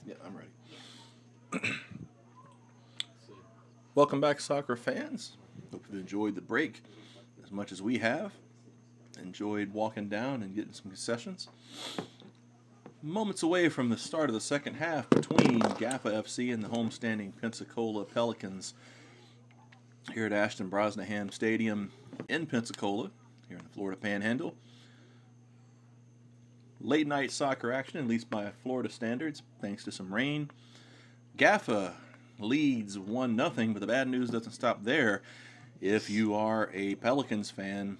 [SPEAKER 1] Yeah, I'm ready. Welcome back, soccer fans. Hope you've enjoyed the break as much as we have. Enjoyed walking down and getting some concessions. Moments away from the start of the second half between Gaffa FC and the homestanding Pensacola Pelicans here at Ashton Brosnaham Stadium in Pensacola, here in the Florida Panhandle. Late night soccer action, at least by Florida standards, thanks to some rain. Gaffa leads 1-0, but the bad news doesn't stop there. If you are a Pelicans fan,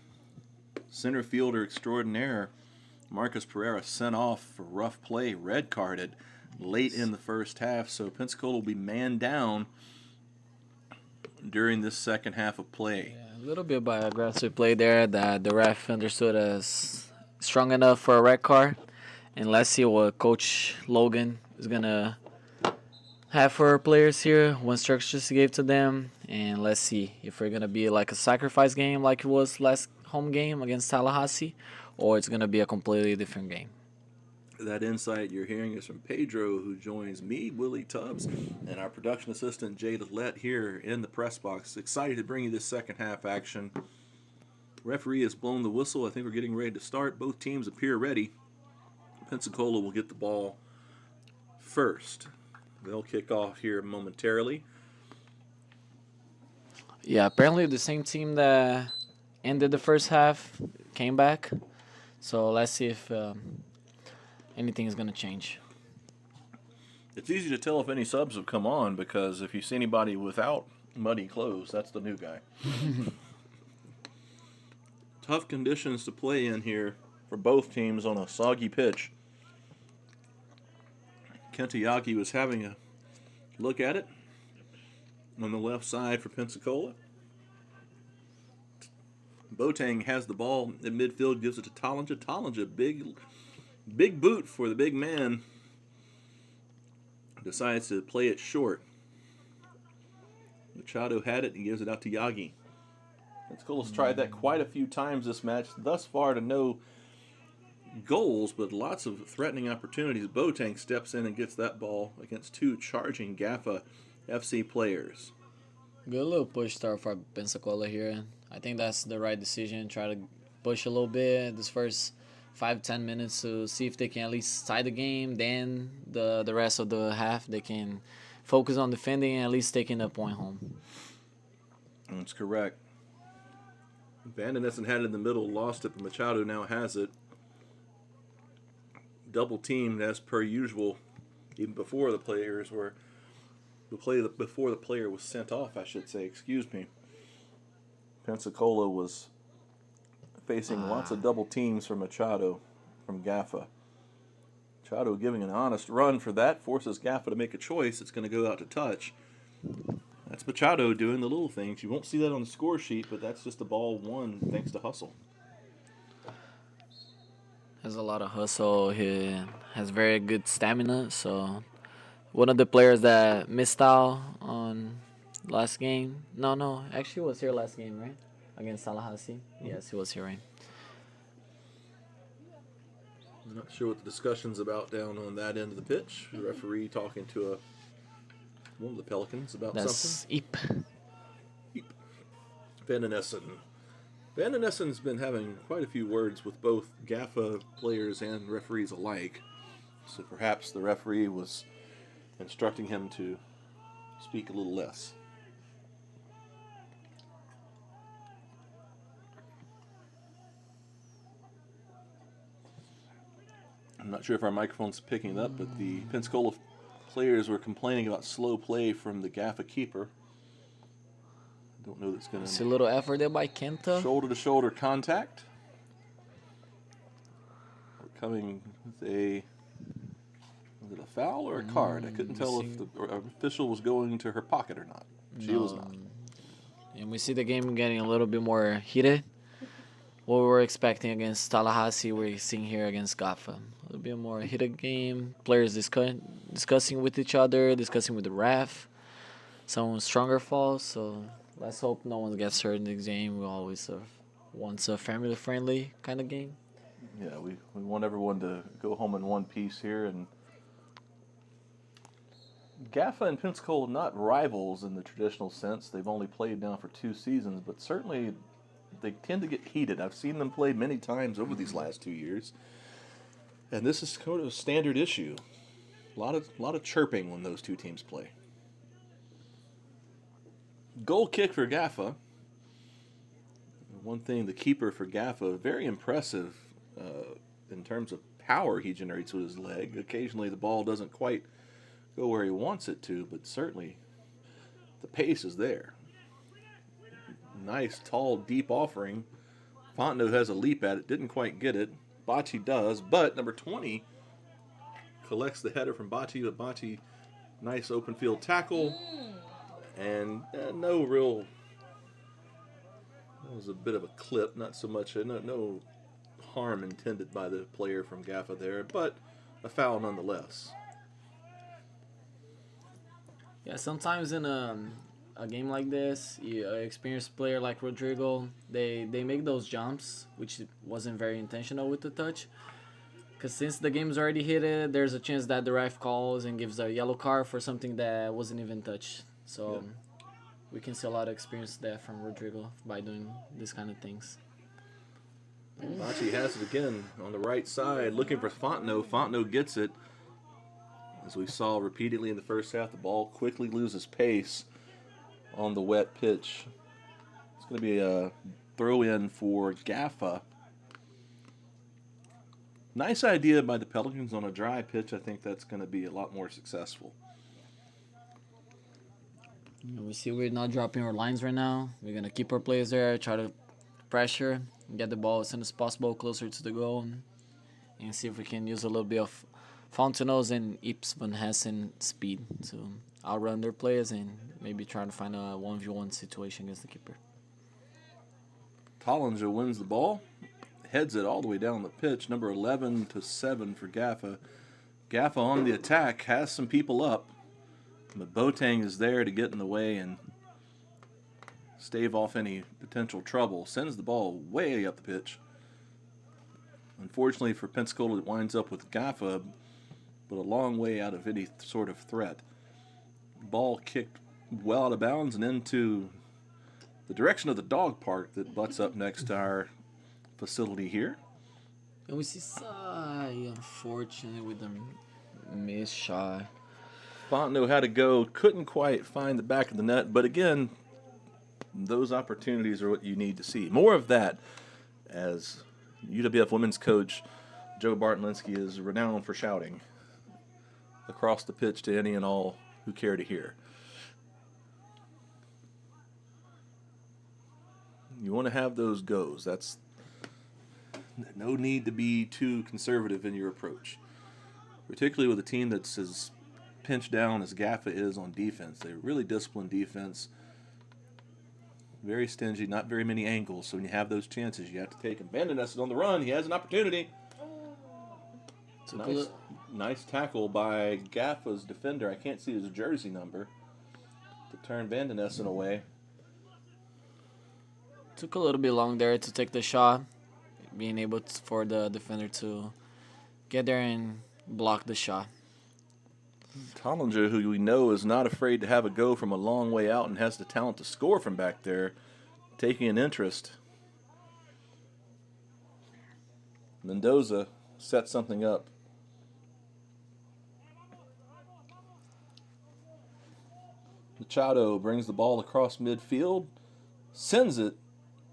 [SPEAKER 1] center fielder extraordinaire Marcus Pereira sent off for rough play, red carded late in the first half, so Pensacola will be man down during this second half of play.
[SPEAKER 2] Yeah, a little bit by aggressive play there that the ref understood as strong enough for a red card. And let's see what Coach Logan is going to have for our players here, what instructions he gave to them. And let's see if we're going to be like a sacrifice game like it was last home game against Tallahassee, or it's going to be a completely different game.
[SPEAKER 1] That insight you're hearing is from Pedro, who joins me, Willie Tubbs, and our production assistant, Jay Lett, here in the press box. Excited to bring you this second half action. Referee has blown the whistle. I think we're getting ready to start. Both teams appear ready. Pensacola will get the ball first. They'll kick off here momentarily.
[SPEAKER 2] Yeah, apparently the same team that ended the first half came back. So let's see if anything is going to change.
[SPEAKER 1] It's easy to tell if any subs have come on because if you see anybody without muddy clothes, that's the new guy. Tough conditions to play in here for both teams on a soggy pitch. Kenta Yagi was having a look at it on the left side for Pensacola. Boateng has the ball in midfield, gives it to Tollinger. Tollinger, big boot for the big man. Decides to play it short. Machado had it and gives it out to Yagi. Pensacola's tried that quite a few times this match. Thus far to no goals, but lots of threatening opportunities. Boateng steps in and gets that ball against two charging Gaffa FC players.
[SPEAKER 2] Good little push start for Pensacola here. I think that's the right decision. Try to push a little bit this first 5-10 minutes to see if they can at least tie the game. Then the rest of the half they can focus on defending and at least taking a point home.
[SPEAKER 1] That's correct. Van den Essen had it in the middle, lost it, but Machado now has it. Double teamed as per usual, even before the players were before the player was sent off, I should say. Excuse me. Pensacola was facing lots of double teams from Machado from Gaffa. Machado giving an honest run for that forces Gaffa to make a choice. It's going to go out to touch. That's Machado doing the little things. You won't see that on the score sheet, but that's just the ball won thanks to hustle.
[SPEAKER 2] Has a lot of hustle. He has very good stamina. So one of the players that missed out on last game. No, actually was here last game, right? Against Tallahassee. Yes, he was here, right?
[SPEAKER 1] I'm not sure what the discussion's about down on that end of the pitch. The referee talking to one of the Pelicans about
[SPEAKER 2] That's
[SPEAKER 1] something.
[SPEAKER 2] Eep.
[SPEAKER 1] Van den Essen. Van den Essen's been having quite a few words with both Gaffa players and referees alike. So perhaps the referee was instructing him to speak a little less. I'm not sure if our microphone's picking it up, but the Pensacola players were complaining about slow play from the Gaffa keeper. I don't know that's going
[SPEAKER 2] It's a
[SPEAKER 1] to...
[SPEAKER 2] little effort there by Kenta.
[SPEAKER 1] Shoulder-to-shoulder contact. We're coming with a... Was it a foul or a card? I couldn't tell if the official was going to her pocket or not. She was not.
[SPEAKER 2] And we see the game getting a little bit more heated. What we were expecting against Tallahassee, we're seeing here against Gaffa. A little bit more heated game. Players discussing with each other, discussing with the ref. Some stronger falls, so let's hope no one gets hurt in this game. We always want a family-friendly kind of game.
[SPEAKER 1] Yeah, we want everyone to go home in one piece here and Gaffa and Pensacola not rivals in the traditional sense. They've only played now for 2 seasons, but certainly they tend to get heated. I've seen them play many times over these last 2 years, and this is kind of a standard issue. A lot of chirping when those two teams play. Goal kick for Gaffa. One thing, the keeper for Gaffa, very impressive in terms of power he generates with his leg. Occasionally the ball doesn't quite go where he wants it to, but certainly the pace is there. Nice, tall, deep offering. Fontenot has a leap at it, didn't quite get it. Bocci does, but number 20 collects the header from Bocci, but Bocci, nice open field tackle. And no real, that was a bit of a clip, not so much, no harm intended by the player from Gaffa there, but a foul nonetheless.
[SPEAKER 2] Yeah, sometimes in a game like this, an experienced player like Rodrigo, they make those jumps, which wasn't very intentional with the touch. Because since the game's already hit, there's a chance that the ref calls and gives a yellow card for something that wasn't even touched. So we can see a lot of experience there from Rodrigo by doing these kind of things.
[SPEAKER 1] Bocci has it again on the right side, looking for Fontenot. Fontenot gets it. As we saw repeatedly in the first half, the ball quickly loses pace on the wet pitch. It's going to be a throw-in for Gaffa. Nice idea by the Pelicans on a dry pitch. I think that's going to be a lot more successful.
[SPEAKER 2] We see we're not dropping our lines right now. We're going to keep our players there, try to pressure, get the ball as soon as possible closer to the goal, and see if we can use a little bit of Fontenot's and Ips Van Hessen speed to outrun their players and maybe try to find a 1v1 situation against the keeper.
[SPEAKER 1] Tollinger wins the ball, heads it all the way down the pitch, number 11-7 for Gaffa. Gaffa on the attack, has some people up, but Boateng is there to get in the way and stave off any potential trouble. Sends the ball way up the pitch. Unfortunately for Pensacola, it winds up with Gaffa, but a long way out of any sort of threat. Ball kicked well out of bounds and into the direction of the dog park that butts up next to our facility here.
[SPEAKER 2] And we see Sai, unfortunately, with the missed shot.
[SPEAKER 1] Fontenot had to go, couldn't quite find the back of the net, but again, those opportunities are what you need to see. More of that, as UWF women's coach Joe Bartlinski is renowned for shouting across the pitch to any and all who care to hear. You want to have those goes. That's no need to be too conservative in your approach, particularly with a team that's as pinched down as Gaffa is on defense. They're really disciplined defense, very stingy, not very many angles. So when you have those chances, you have to take them. Vandeness on the run. He has an opportunity. Nice tackle by Gaffa's defender. I can't see his jersey number to turn Vandeness away.
[SPEAKER 2] Took a little bit long there to take the shot, being able for the defender to get there and block the shot.
[SPEAKER 1] Tollinger, who we know is not afraid to have a go from a long way out and has the talent to score from back there, taking an interest. Mendoza set something up. Machado brings the ball across midfield, sends it.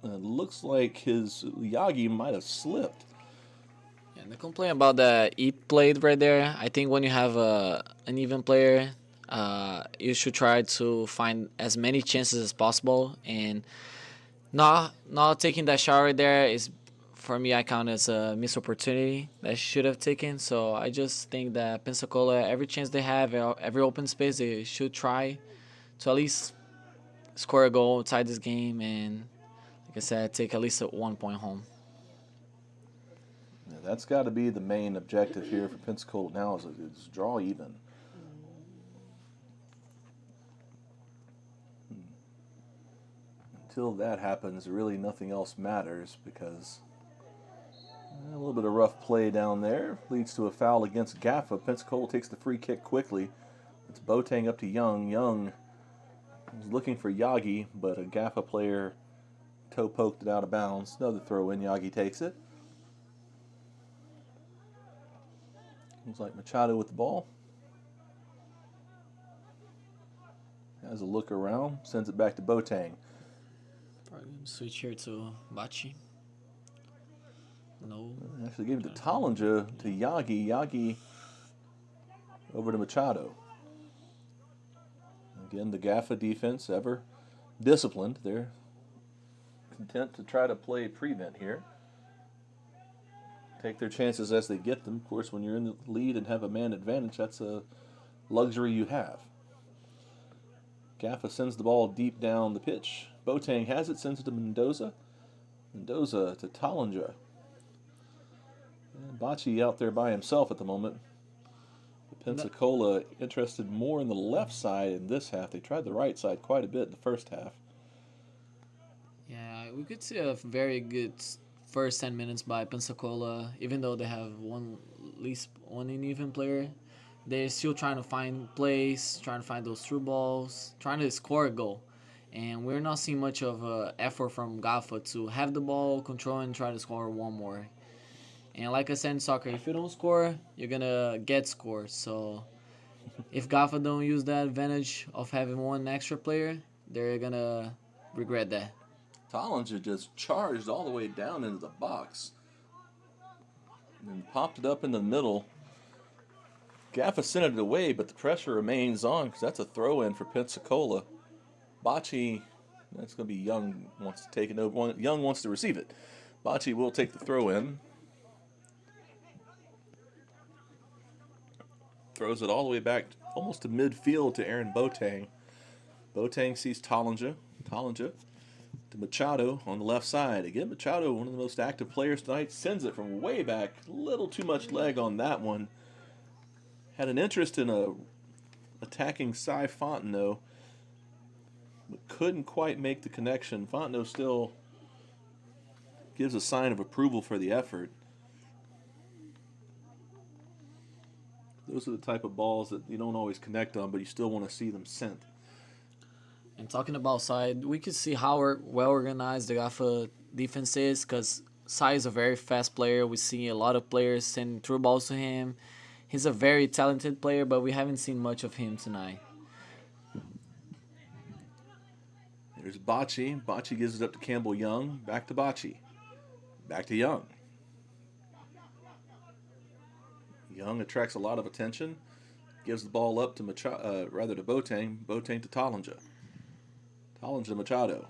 [SPEAKER 1] Looks like his Yagi might have slipped.
[SPEAKER 2] Yeah, the complaint about the played right there, I think when you have an even player, you should try to find as many chances as possible, and not taking that shot right there is, for me, I count as a missed opportunity that she should have taken. So I just think that Pensacola, every chance they have, every open space, they should try to at least score a goal, tie this game, and like I said, take at least 1 point home.
[SPEAKER 1] Yeah, that's got to be the main objective here for Pensacola now, is draw even. Until that happens, really nothing else matters, because a little bit of rough play down there leads to a foul against Gaffa. Pensacola takes the free kick quickly. It's Boateng up to Young. Young was looking for Yagi, but a Gaffa player toe poked it out of bounds. Another throw in. Yagi takes it. Looks like Machado with the ball. Has a look around. Sends it back to Boateng.
[SPEAKER 2] Probably gonna switch here to Bachi. No.
[SPEAKER 1] Actually gave it to Tollinger to Yagi. Yagi over to Machado. Again, the Gaffa defense ever disciplined. They're content to try to play prevent here. Take their chances as they get them. Of course, when you're in the lead and have a man advantage, that's a luxury you have. Gaffa sends the ball deep down the pitch. Boateng has it, sends it to Mendoza. Mendoza to Tollinger. And Bachi out there by himself at the moment. Pensacola interested more in the left side in this half. They tried the right side quite a bit in the first half.
[SPEAKER 2] Yeah, we could see a very good first 10 minutes by Pensacola. Even though they have at least one uneven player, they're still trying to find plays, trying to find those through balls, trying to score a goal. And we're not seeing much of an effort from Gaffa to have the ball, control, and try to score one more. And like I said in soccer, if you don't score, you're going to get scores. So if Gaffa don't use that advantage of having one extra player, they're going to regret that.
[SPEAKER 1] Tollinger just charged all the way down into the box and popped it up in the middle. Gaffa sent it away, but the pressure remains on because that's a throw-in for Pensacola. Bachi, that's going to be Young wants to take it over. Young wants to receive it. Bachi will take the throw-in. Throws it all the way back almost to midfield to Aaron Boateng. Boateng sees Tollinger. Tollinger to Machado on the left side. Again, Machado, one of the most active players tonight, sends it from way back. A little too much leg on that one. Had an interest in attacking Cy Fontenot, but couldn't quite make the connection. Fontenot still gives a sign of approval for the effort. Those are the type of balls that you don't always connect on, but you still want to see them sent.
[SPEAKER 2] And talking about Side, we could see how well organized the Gaffa defense is because Sai is a very fast player. We see a lot of players sending through balls to him. He's a very talented player, but we haven't seen much of him tonight.
[SPEAKER 1] There's Bachi. Bachi gives it up to Campbell Young. Back to Bachi. Back to Young. Young attracts a lot of attention. Gives the ball up to to Boateng. Boateng to Tollinger. Tollinger to Machado.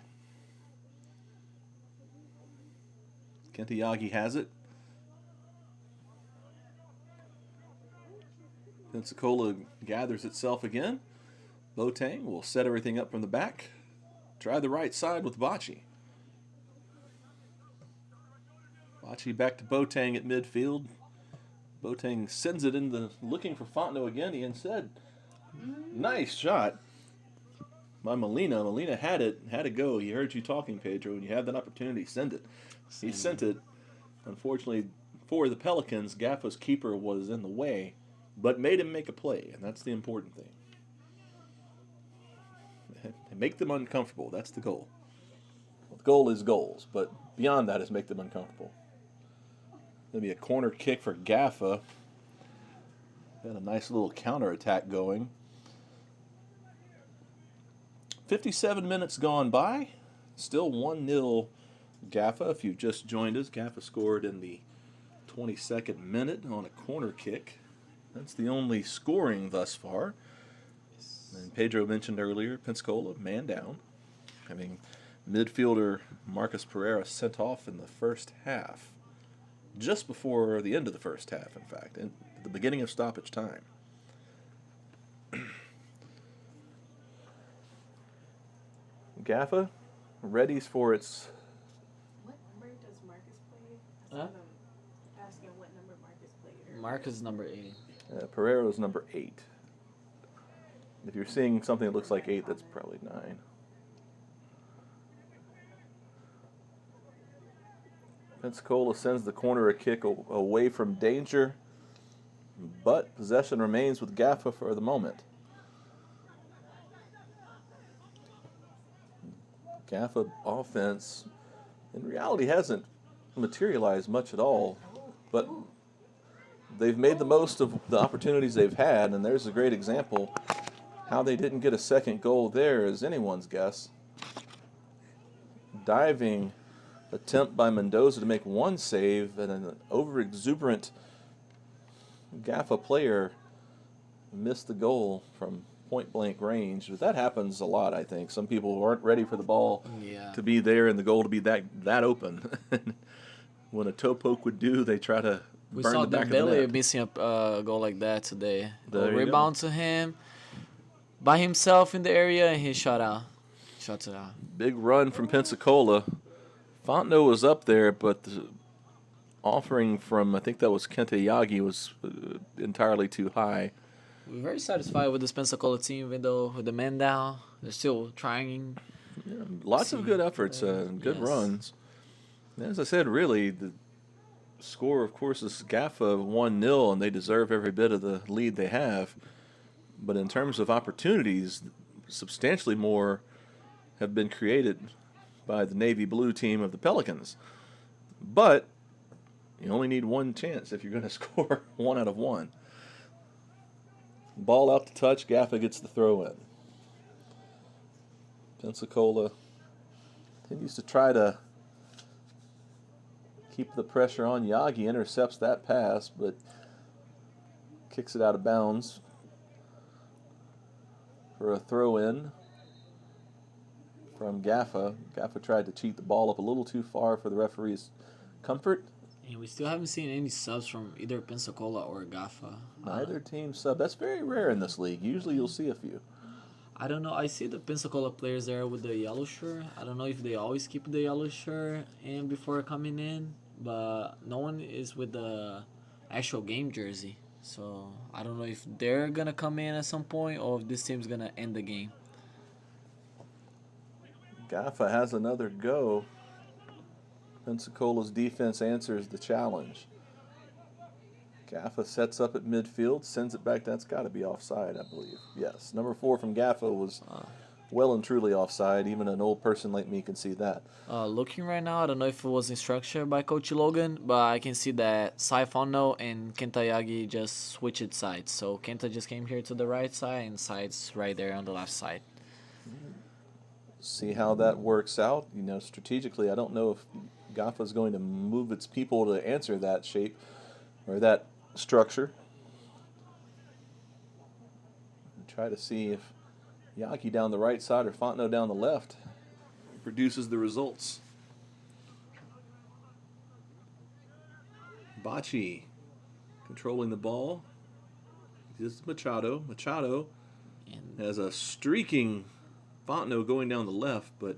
[SPEAKER 1] Kenta Yagi has it. Pensacola gathers itself again. Boateng will set everything up from the back. Try the right side with Bachi. Bachi back to Boateng at midfield. Boateng sends it looking for Fontenot again. He instead, nice shot by Molina. Molina had to go. He heard you talking, Pedro, and you had that opportunity. Send it. He sent it. Unfortunately, for the Pelicans, Gaffa's keeper was in the way, but made him make a play, and that's the important thing. Make them uncomfortable. That's the goal. Well, the goal is goals, but beyond that is make them uncomfortable. Going to be a corner kick for Gaffa. Got a nice little counterattack going. 57 minutes gone by. Still 1-0 Gaffa. If you've just joined us, Gaffa scored in the 22nd minute on a corner kick. That's the only scoring thus far. And Pedro mentioned earlier, Pensacola, man down. Having midfielder Marcus Pereira sent off in the first half. Just before the end of the first half, in fact, at the beginning of stoppage time. Gaffa readies for its...
[SPEAKER 3] What number does Marcus play?
[SPEAKER 2] Huh?
[SPEAKER 3] I'm asking what number Marcus played.
[SPEAKER 2] Marcus is number 8.
[SPEAKER 1] Pereira's number 8. If you're seeing something that looks like 8, that's probably 9. Pensacola sends the corner a kick away from danger, but possession remains with Gaffa for the moment. Gaffa offense, in reality, hasn't materialized much at all, but they've made the most of the opportunities they've had, and there's a great example. How they didn't get a second goal there is anyone's guess. Diving attempt by Mendoza to make one save, and an over-exuberant Gaffa player missed the goal from point-blank range. But that happens a lot, I think. Some people aren't ready for the ball to be there and the goal to be that open. When a toe poke would do, they try to
[SPEAKER 2] We
[SPEAKER 1] burn
[SPEAKER 2] saw
[SPEAKER 1] the back of the
[SPEAKER 2] Dembele
[SPEAKER 1] net.
[SPEAKER 2] missing a goal like that today.
[SPEAKER 1] There
[SPEAKER 2] A
[SPEAKER 1] you
[SPEAKER 2] rebound to him by himself in the area, and he shot it out.
[SPEAKER 1] Big run from Pensacola. Fontenot was up there, but the offering from, I think that was Kenta Yagi, was entirely too high.
[SPEAKER 2] We're very satisfied with this Pensacola team, even though with the man down, they're still trying.
[SPEAKER 1] Yeah, lots of good efforts, good runs. And as I said, really, the score, of course, is Gaffa 1-0, and they deserve every bit of the lead they have. But in terms of opportunities, substantially more have been created by the navy blue team of the Pelicans. But you only need one chance if you're going to score 1 out of 1. Ball out to touch, Gaffa gets the throw in. Pensacola continues to try to keep the pressure on. Yagi intercepts that pass, but kicks it out of bounds for a throw in from Gaffa. Gaffa tried to cheat the ball up a little too far for the referee's comfort.
[SPEAKER 2] And we still haven't seen any subs from either Pensacola or Gaffa.
[SPEAKER 1] Neither team sub. That's very rare in this league. Usually you'll see a few.
[SPEAKER 2] I don't know. I see the Pensacola players there with the yellow shirt. I don't know if they always keep the yellow shirt in before coming in, but no one is with the actual game jersey. So I don't know if they're going to come in at some point or if this team's going to end the game.
[SPEAKER 1] Gaffa has another go. Pensacola's defense answers the challenge. Gaffa sets up at midfield, sends it back. That's got to be offside, I believe. Yes, number 4 from Gaffa was well and truly offside. Even an old person like me can see that.
[SPEAKER 2] Looking right now, I don't know if it was instructed by Coach Logan, but I can see that Saifono and Kenta Yagi just switched sides. So Kenta just came here to the right side and Sai's right there on the left side.
[SPEAKER 1] See how that works out. You know, strategically, I don't know if Gaffa is going to move its people to answer that shape or that structure. Try to see if Yaki down the right side or Fontenot down the left produces the results. Bocci controlling the ball. This is Machado. Machado has a streaking Fontenot going down the left, but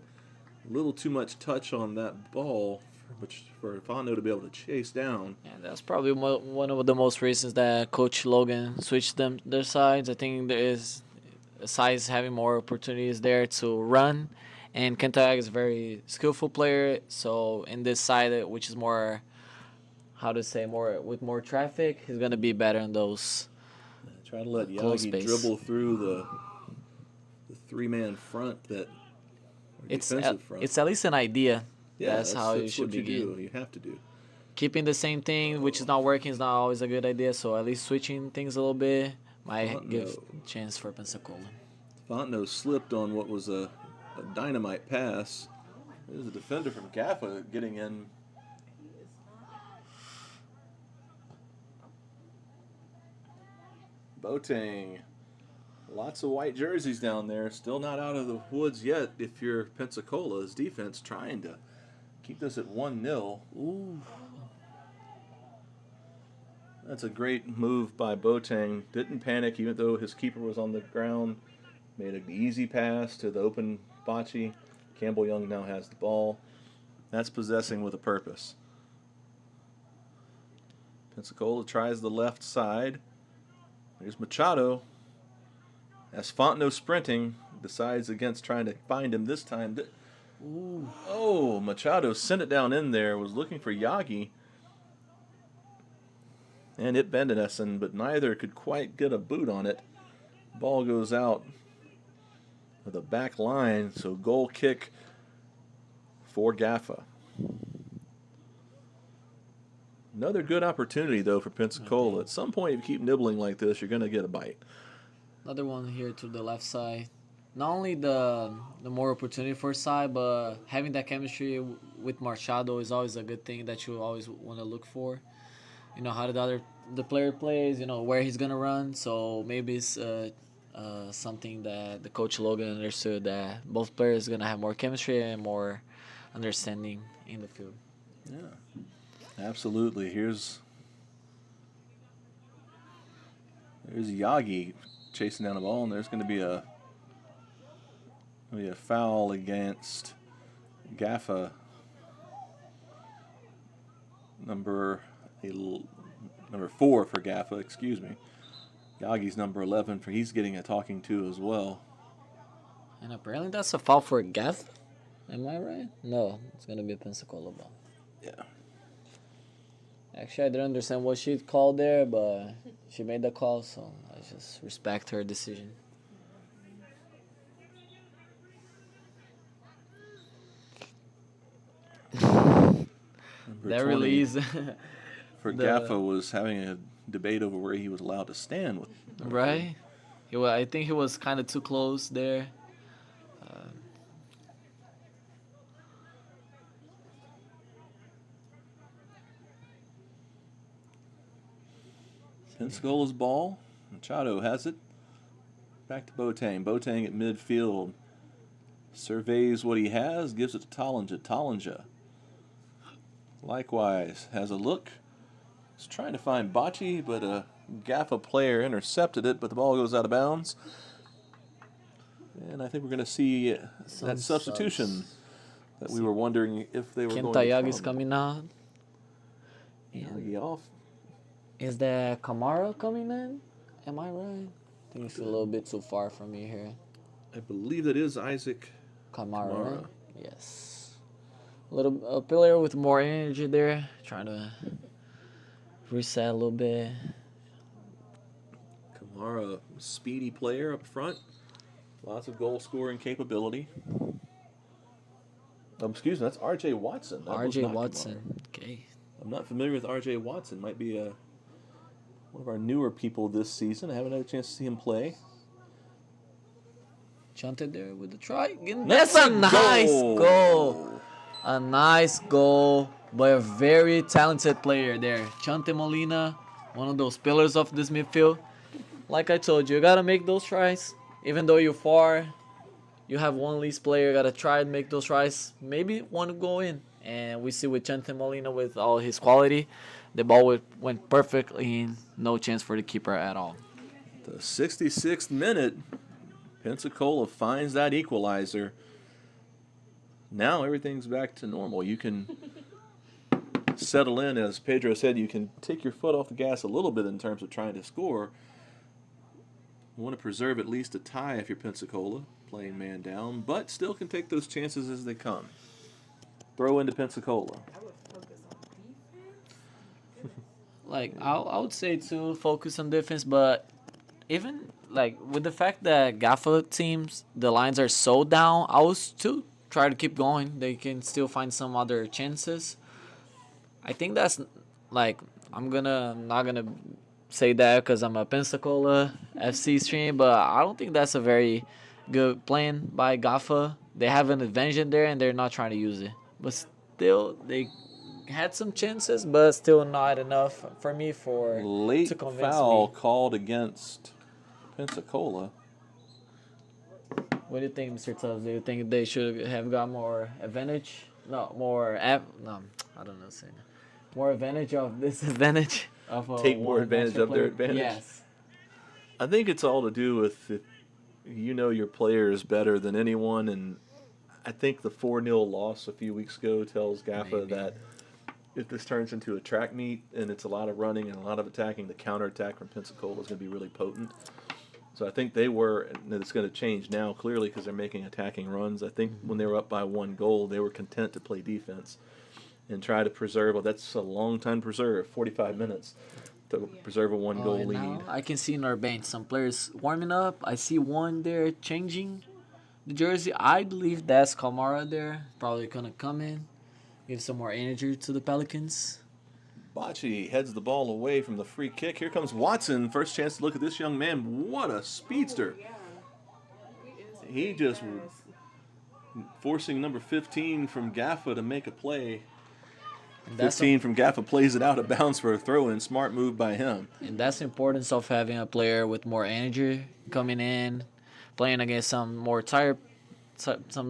[SPEAKER 1] a little too much touch on that ball for Fontenot to be able to chase down.
[SPEAKER 2] And that's probably one of the most reasons that Coach Logan switched their sides. I think there is sides having more opportunities there to run, and Kenta is a very skillful player. So in this side, which is more, more with more traffic, he's gonna be better in those.
[SPEAKER 1] Try to let Yagi dribble through the three-man front defensive front.
[SPEAKER 2] It's at least an idea.
[SPEAKER 1] Yeah,
[SPEAKER 2] that's how you should begin.
[SPEAKER 1] You have to do.
[SPEAKER 2] Keeping the same thing, which is not working, is not always a good idea. So at least switching things a little bit might give a chance for Pensacola.
[SPEAKER 1] Fontenot slipped on what was a dynamite pass. There's a defender from Gaffa getting in. Boateng. Lots of white jerseys down there. Still not out of the woods yet if you're Pensacola's defense trying to keep this at 1-0.
[SPEAKER 2] Ooh.
[SPEAKER 1] That's a great move by Boateng. Didn't panic even though his keeper was on the ground. Made an easy pass to the open Bocci. Campbell Young now has the ball. That's possessing with a purpose. Pensacola tries the left side. There's Machado. As Fontenot sprinting, decides against trying to find him this time.
[SPEAKER 2] Ooh.
[SPEAKER 1] Oh, Machado sent it down in there. Was looking for Yagi. And it Bendenessen, but neither could quite get a boot on it. Ball goes out of the back line, so goal kick for Gaffa. Another good opportunity, though, for Pensacola. At some point, if you keep nibbling like this, you're going to get a bite.
[SPEAKER 2] Another one here to the left side. Not only the more opportunity for side, but having that chemistry with Machado is always a good thing that you always want to look for. You know how the player plays, you know where he's gonna run. So maybe it's something that the coach Logan understood, that both players gonna have more chemistry and more understanding in the field.
[SPEAKER 1] Yeah, absolutely. There's Yagi chasing down the ball, and there's going to be a foul against Gaffa, number 4 for Gaffa. Excuse me. Yagi's number 11 for he's getting a talking to as well.
[SPEAKER 2] And apparently that's a foul for Gaff. Am I right? No, it's gonna be a Pensacola ball.
[SPEAKER 1] Yeah.
[SPEAKER 2] Actually, I didn't understand what she called there, but she made the call, so I just respect her decision.
[SPEAKER 1] Number
[SPEAKER 2] That
[SPEAKER 1] 20
[SPEAKER 2] release,
[SPEAKER 1] for
[SPEAKER 2] the-
[SPEAKER 1] Gaffa was having a debate over where he was allowed to stand with.
[SPEAKER 2] right? I think he was kind of too close there.
[SPEAKER 1] Pensacola's ball. Machado has it. Back to Boateng. Boateng at midfield. Surveys what he has. Gives it to Tollinger. Tollinger. Likewise has a look. He's trying to find Bocce, but a Gaffa player intercepted it, but the ball goes out of bounds. And I think we're going to see that substitution that we were wondering if they were going to
[SPEAKER 2] Yagi's coming out.
[SPEAKER 1] Yagi off.
[SPEAKER 2] Is that Kamara coming in? Am I right? I think it's a little bit too far from me here.
[SPEAKER 1] I believe that is Isaac
[SPEAKER 2] Kamara. Right? Yes. A player with more energy there, trying to reset a little bit.
[SPEAKER 1] Kamara, speedy player up front. Lots of goal scoring capability. Excuse me, that's R.J. Watson.
[SPEAKER 2] R.J. Watson. Okay.
[SPEAKER 1] I'm not familiar with R.J. Watson. Might be one of our newer people this season. I haven't had a chance to see him play.
[SPEAKER 2] Chanted there with the try. That's a nice goal. A nice goal by a very talented player there. Chante Molina, one of those pillars of this midfield. Like I told you gotta make those tries. Even though you're far, you have one least player, gotta try and make those tries. Maybe one will go in. And we see with Chante Molina with all his quality, the ball went perfectly in. No chance for the keeper at all.
[SPEAKER 1] The 66th minute, Pensacola finds that equalizer. Now everything's back to normal. You can settle in. As Pedro said, you can take your foot off the gas a little bit in terms of trying to score. You want to preserve at least a tie if you're Pensacola, playing man down, but still can take those chances as they come. Throw into Pensacola.
[SPEAKER 3] I would focus on defense.
[SPEAKER 2] Like I would say to focus on defense, but even like with the fact that Gaffa teams the lines are so down, I would still try to keep going. They can still find some other chances. I think that's like I'm not gonna say that because I'm a Pensacola FC stream, but I don't think that's a very good plan by Gaffa. They have an advantage there and they're not trying to use it. But still, they had some chances, but still not enough for me
[SPEAKER 1] Late
[SPEAKER 2] to convince
[SPEAKER 1] foul
[SPEAKER 2] me.
[SPEAKER 1] called against Pensacola.
[SPEAKER 2] What do you think, Mr. Tubbs? Do you think they should have got more advantage? No, I don't know. Saying more advantage of this advantage of
[SPEAKER 1] Take more advantage of their advantage?
[SPEAKER 2] Yes.
[SPEAKER 1] I think it's all to do with if you know your players better than anyone, and I think the 4-0 loss a few weeks ago tells Gaffa
[SPEAKER 2] Maybe.
[SPEAKER 1] that if this turns into a track meet and it's a lot of running and a lot of attacking, the counterattack from Pensacola is going to be really potent. So I think and it's going to change now clearly because they're making attacking runs. I think when they were up by 1 goal, they were content to play defense and try to preserve. Well, that's a long time to preserve, 45 minutes to preserve a 1-goal
[SPEAKER 2] And
[SPEAKER 1] lead.
[SPEAKER 2] now I can see in our bench some players warming up. I see one there changing. the jersey. I believe that's Kamara there. Probably gonna come in, give some more energy to the Pelicans.
[SPEAKER 1] Bocce heads the ball away from the free kick. Here comes Watson. First chance to look at this young man. What a speedster.
[SPEAKER 3] Yeah.
[SPEAKER 1] He just forcing number 15 from Gaffa to make a play.
[SPEAKER 2] And that's
[SPEAKER 1] 15 from Gaffa plays it out of bounds for a throw-in. Smart move by him.
[SPEAKER 2] And that's the importance of having a player with more energy coming in, playing against some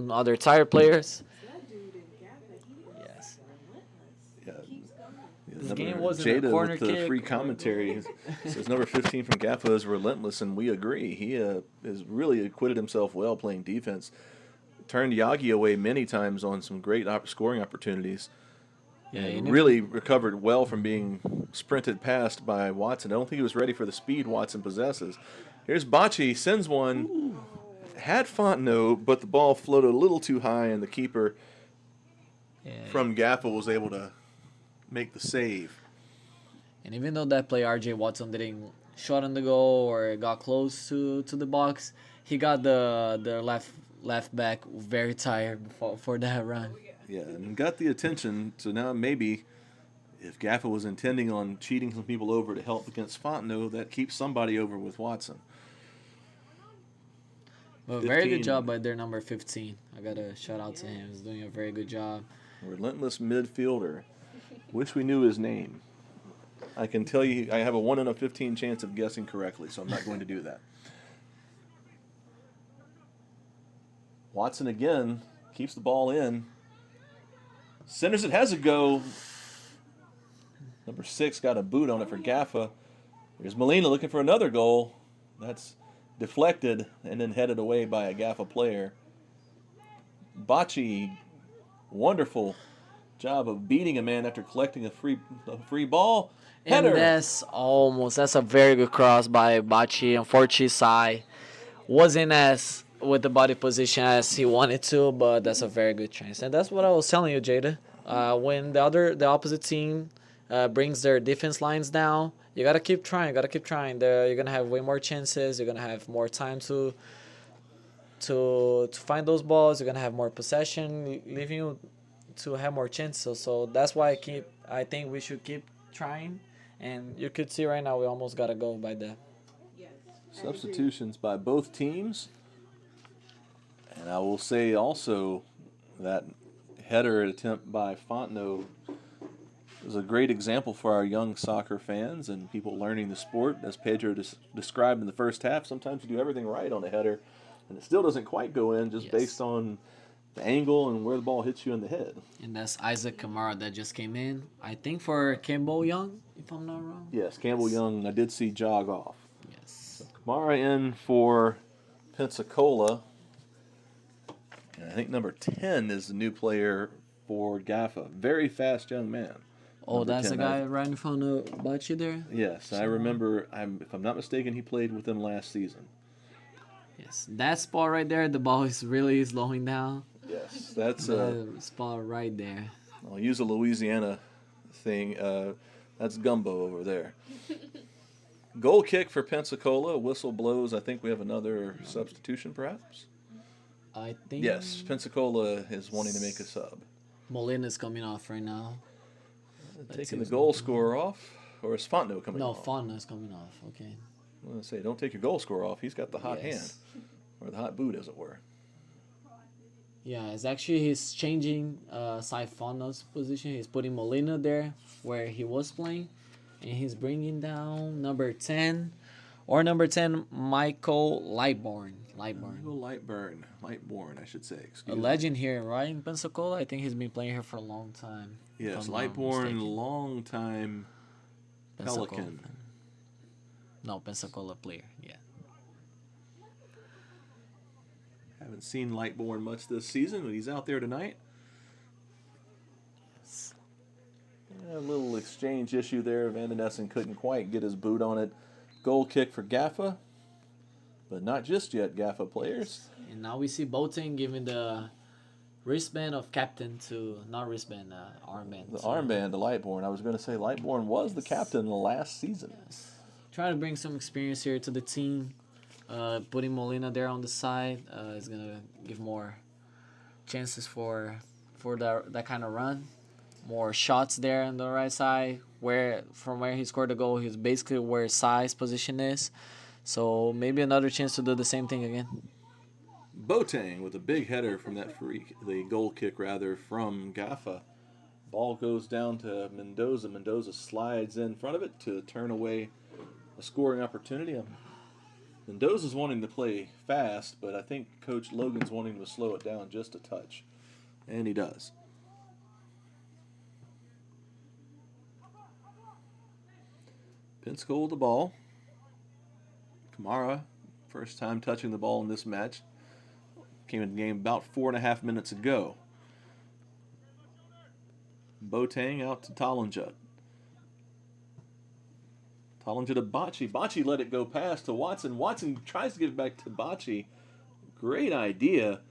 [SPEAKER 2] other tired players.
[SPEAKER 3] That dude in Gaffa, he is
[SPEAKER 2] Yes.
[SPEAKER 3] relentless.
[SPEAKER 1] Yeah.
[SPEAKER 3] Keeps going.
[SPEAKER 2] This
[SPEAKER 1] Number-
[SPEAKER 2] game wasn't a
[SPEAKER 1] Jada
[SPEAKER 2] corner
[SPEAKER 1] with the
[SPEAKER 2] kick
[SPEAKER 1] free
[SPEAKER 2] or a
[SPEAKER 1] commentary says number 15 from Gaffa is relentless, and we agree. He has really acquitted himself well playing defense. Turned Yagi away many times on some great scoring opportunities.
[SPEAKER 2] Yeah,
[SPEAKER 1] And really recovered well from being sprinted past by Watson. I don't think he was ready for the speed Watson possesses. Here's Bocce, sends one. Ooh. Had Fontenot, but the ball floated a little too high, and the keeper from Gaffa was able to make the save.
[SPEAKER 2] And even though that play RJ Watson didn't shot on the goal or got close to the box, he got the left back very tired for that run.
[SPEAKER 1] Yeah, and got the attention. So now maybe if Gaffa was intending on cheating some people over to help against Fontenot, that keeps somebody over with Watson.
[SPEAKER 2] But very good job by their number 15. I got to shout out to him. He's doing a very good job.
[SPEAKER 1] Relentless midfielder. Wish we knew his name. I can tell you I have a 1 in a 15 chance of guessing correctly, so I'm not going to do that. Watson again keeps the ball in. Centers it, has a go. Number 6 got a boot on it for Gaffa. Here's Molina looking for another goal. That's deflected and then headed away by a Gaffa player. Bocce, wonderful job of beating a man after collecting a free ball. Header.
[SPEAKER 2] And that's a very good cross by Bocce. Unfortunately, Sai wasn't as with the body position as he wanted to, but that's a very good chance. And that's what I was telling you, Jada. When the opposite team brings their defense lines down, you gotta keep trying. You're gonna have way more chances. You're gonna have more time to find those balls. You're gonna have more possession, leaving you to have more chances. So that's why I think we should keep trying. And you could see right now we almost got to go by that.
[SPEAKER 3] Yes.
[SPEAKER 1] Substitutions by both teams. And I will say also that header attempt by Fontenot is a great example for our young soccer fans and people learning the sport. As Pedro described in the first half, sometimes you do everything right on a header, and it still doesn't quite go in just based on the angle and where the ball hits you in the head.
[SPEAKER 2] And that's Isaac Kamara that just came in, I think, for Campbell Young, if I'm not wrong.
[SPEAKER 1] Yes, Campbell Young, I did see jog off.
[SPEAKER 2] Yes.
[SPEAKER 1] So Kamara in for Pensacola. And I think number 10 is the new player for Gaffa. Very fast young man.
[SPEAKER 2] Oh,
[SPEAKER 1] Number
[SPEAKER 2] that's
[SPEAKER 1] 10,
[SPEAKER 2] the guy right in front of Bocce there?
[SPEAKER 1] Yes, I remember. If I'm not mistaken, he played with them last season.
[SPEAKER 2] Yes. That spot right there, the ball is really slowing down.
[SPEAKER 1] Yes, that's
[SPEAKER 2] The spot right there.
[SPEAKER 1] I'll use a Louisiana thing. That's gumbo over there. Goal kick for Pensacola. Whistle blows. I think we have another substitution, perhaps.
[SPEAKER 2] I think.
[SPEAKER 1] Yes, Pensacola is wanting to make a sub.
[SPEAKER 2] Molina's coming off right now.
[SPEAKER 1] Taking the goal scorer off, or is Fontenot coming
[SPEAKER 2] No,
[SPEAKER 1] off?
[SPEAKER 2] Fontenot's coming off. Okay.
[SPEAKER 1] I'm going to say, don't take your goal scorer off. He's got the hot hand, or the hot boot, as it were.
[SPEAKER 2] Yeah, it's actually he's changing Sai Fontenot's position. He's putting Molina there where he was playing, and he's bringing down number 10, Michael Lightborn.
[SPEAKER 1] Michael Lightborn, I should say. Excuse
[SPEAKER 2] A
[SPEAKER 1] me.
[SPEAKER 2] legend here, right, in Pensacola. I think he's been playing here for a long time. if
[SPEAKER 1] Yes,
[SPEAKER 2] I'm not
[SPEAKER 1] Lightborn,
[SPEAKER 2] mistaken.
[SPEAKER 1] long time
[SPEAKER 2] Pensacola.
[SPEAKER 1] Pelican.
[SPEAKER 2] No, Pensacola player. Yeah.
[SPEAKER 1] Haven't seen Lightborn much this season, but he's out there tonight. A little exchange issue there. Van den Essen couldn't quite get his boot on it. Goal kick for Gaffa, but not just yet, Gaffa players.
[SPEAKER 2] And now we see Boateng giving the wristband of captain to, not wristband, armband.
[SPEAKER 1] The armband to Lightborn. I was going to say Lightborn was the captain last season.
[SPEAKER 2] Trying to bring some experience here to the team. Putting Molina there on the side is gonna give more chances for that kind of run, more shots there on the right side. Where he scored the goal, he's basically where Sai's position is. So maybe another chance to do the same thing again.
[SPEAKER 1] Boateng with a big header from the goal kick rather from Gaffa. Ball goes down to Mendoza. Mendoza slides in front of it to turn away a scoring opportunity. Mendoza's wanting to play fast, but I think Coach Logan's wanting to slow it down just a touch. And he does. Pensacola with the ball. Kamara, first time touching the ball in this match. Came in the game about 4.5 minutes ago. Boateng out to Tollinger. Tollinger to Bocci. Bocci let it go past to Watson. Watson tries to give it back to Bocci. Great idea.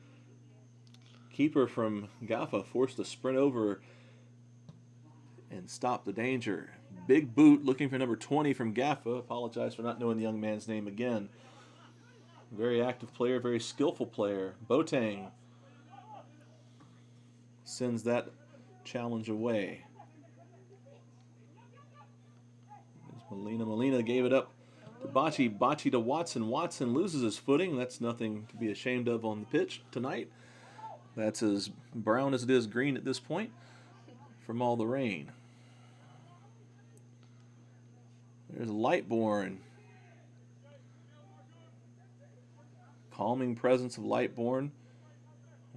[SPEAKER 1] Keeper from Gaffa forced to sprint over and stop the danger. Big boot looking for number 20 from Gaffa. Apologize for not knowing the young man's name again. Very active player, very skillful player. Boateng sends that challenge away. Molina gave it up to Bocci. Bocci to Watson. Watson loses his footing. That's nothing to be ashamed of on the pitch tonight. That's as brown as it is green at this point from all the rain. There's Lightborn. Calming presence of Lightborn.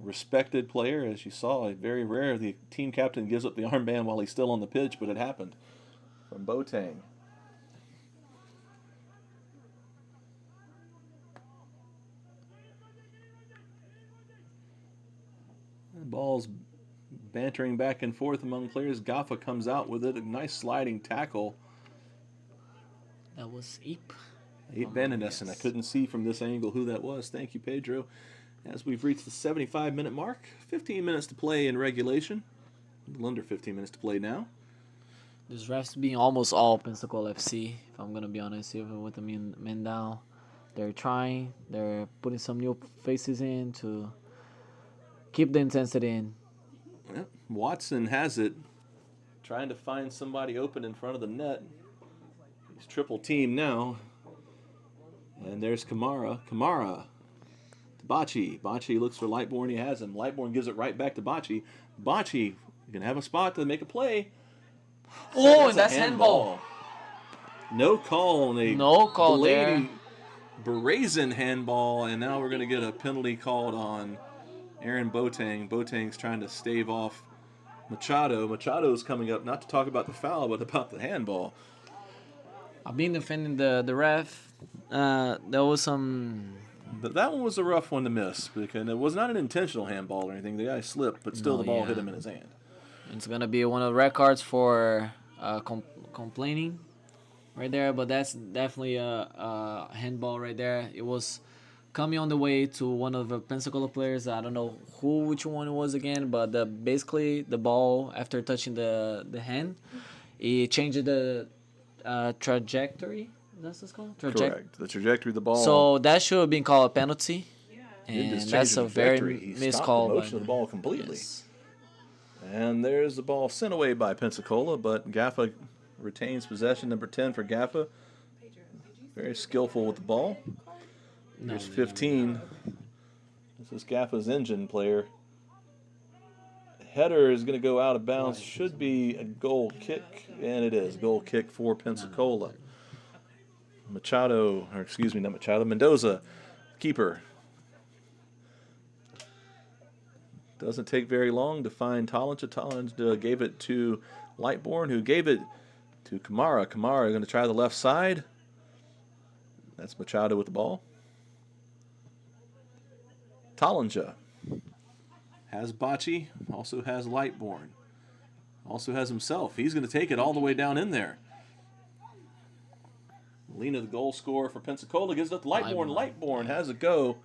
[SPEAKER 1] Respected player, as you saw. Very rare the team captain gives up the armband while he's still on the pitch, but it happened from Boateng. The ball's bantering back and forth among players. Gaffa comes out with it. A nice sliding tackle.
[SPEAKER 2] That was Eep.
[SPEAKER 1] Van Essen. I couldn't see from this angle who that was. Thank you, Pedro. As we've reached the 75-minute mark, 15 minutes to play in regulation. A little under 15 minutes to play now.
[SPEAKER 2] This refs being almost all Pensacola FC, if I'm going to be honest, even with the men down. They're trying. They're putting some new faces in to keep the intensity in.
[SPEAKER 1] Yep. Watson has it. Trying to find somebody open in front of the net. He's triple team now. And there's Kamara. Kamara to Bocci. Bocci looks for Lightborn. He has him. Lightborn gives it right back to Bocci. Bocci can have a spot to make a play.
[SPEAKER 2] Oh, that's handball.
[SPEAKER 1] No call on a
[SPEAKER 2] there.
[SPEAKER 1] brazen handball, and now we're going to get a penalty called on Aaron Boateng. Boateng's trying to stave off Machado. Machado's coming up not to talk about the foul, but about the handball.
[SPEAKER 2] I've been defending the ref. There was some...
[SPEAKER 1] But that one was a rough one to miss, because it was not an intentional handball or anything. The guy slipped, but still the ball hit him in his hand.
[SPEAKER 2] It's going to be one of the red cards for complaining right there, but that's definitely a handball right there. It was coming on the way to one of the Pensacola players. I don't know which one it was again, but basically the ball, after touching the hand, it changed the trajectory. That's what's called?
[SPEAKER 1] Correct. The trajectory of the ball.
[SPEAKER 2] So that should have been called a penalty.
[SPEAKER 3] Yeah.
[SPEAKER 2] And that's a very missed call.
[SPEAKER 1] He stopped the motion of the ball completely.
[SPEAKER 2] Yes.
[SPEAKER 1] And there's the ball sent away by Pensacola, but Gaffa retains possession. Number 10 for Gaffa. Very skillful with the ball. Here's 15. This is Gaffa's engine player. Header is going to go out of bounds. Should be a goal kick, and it is. Goal kick for Pensacola. Mendoza, keeper. Doesn't take very long to find Tollinger. Tollinger gave it to Lightborn, who gave it to Kamara. Kamara going to try the left side. That's Machado with the ball. Tollinger has Bocci, also has Lightborn, also has himself. He's going to take it all the way down in there. Molina, the goal scorer for Pensacola, gives it up to Lightborn. Lightborn has a go.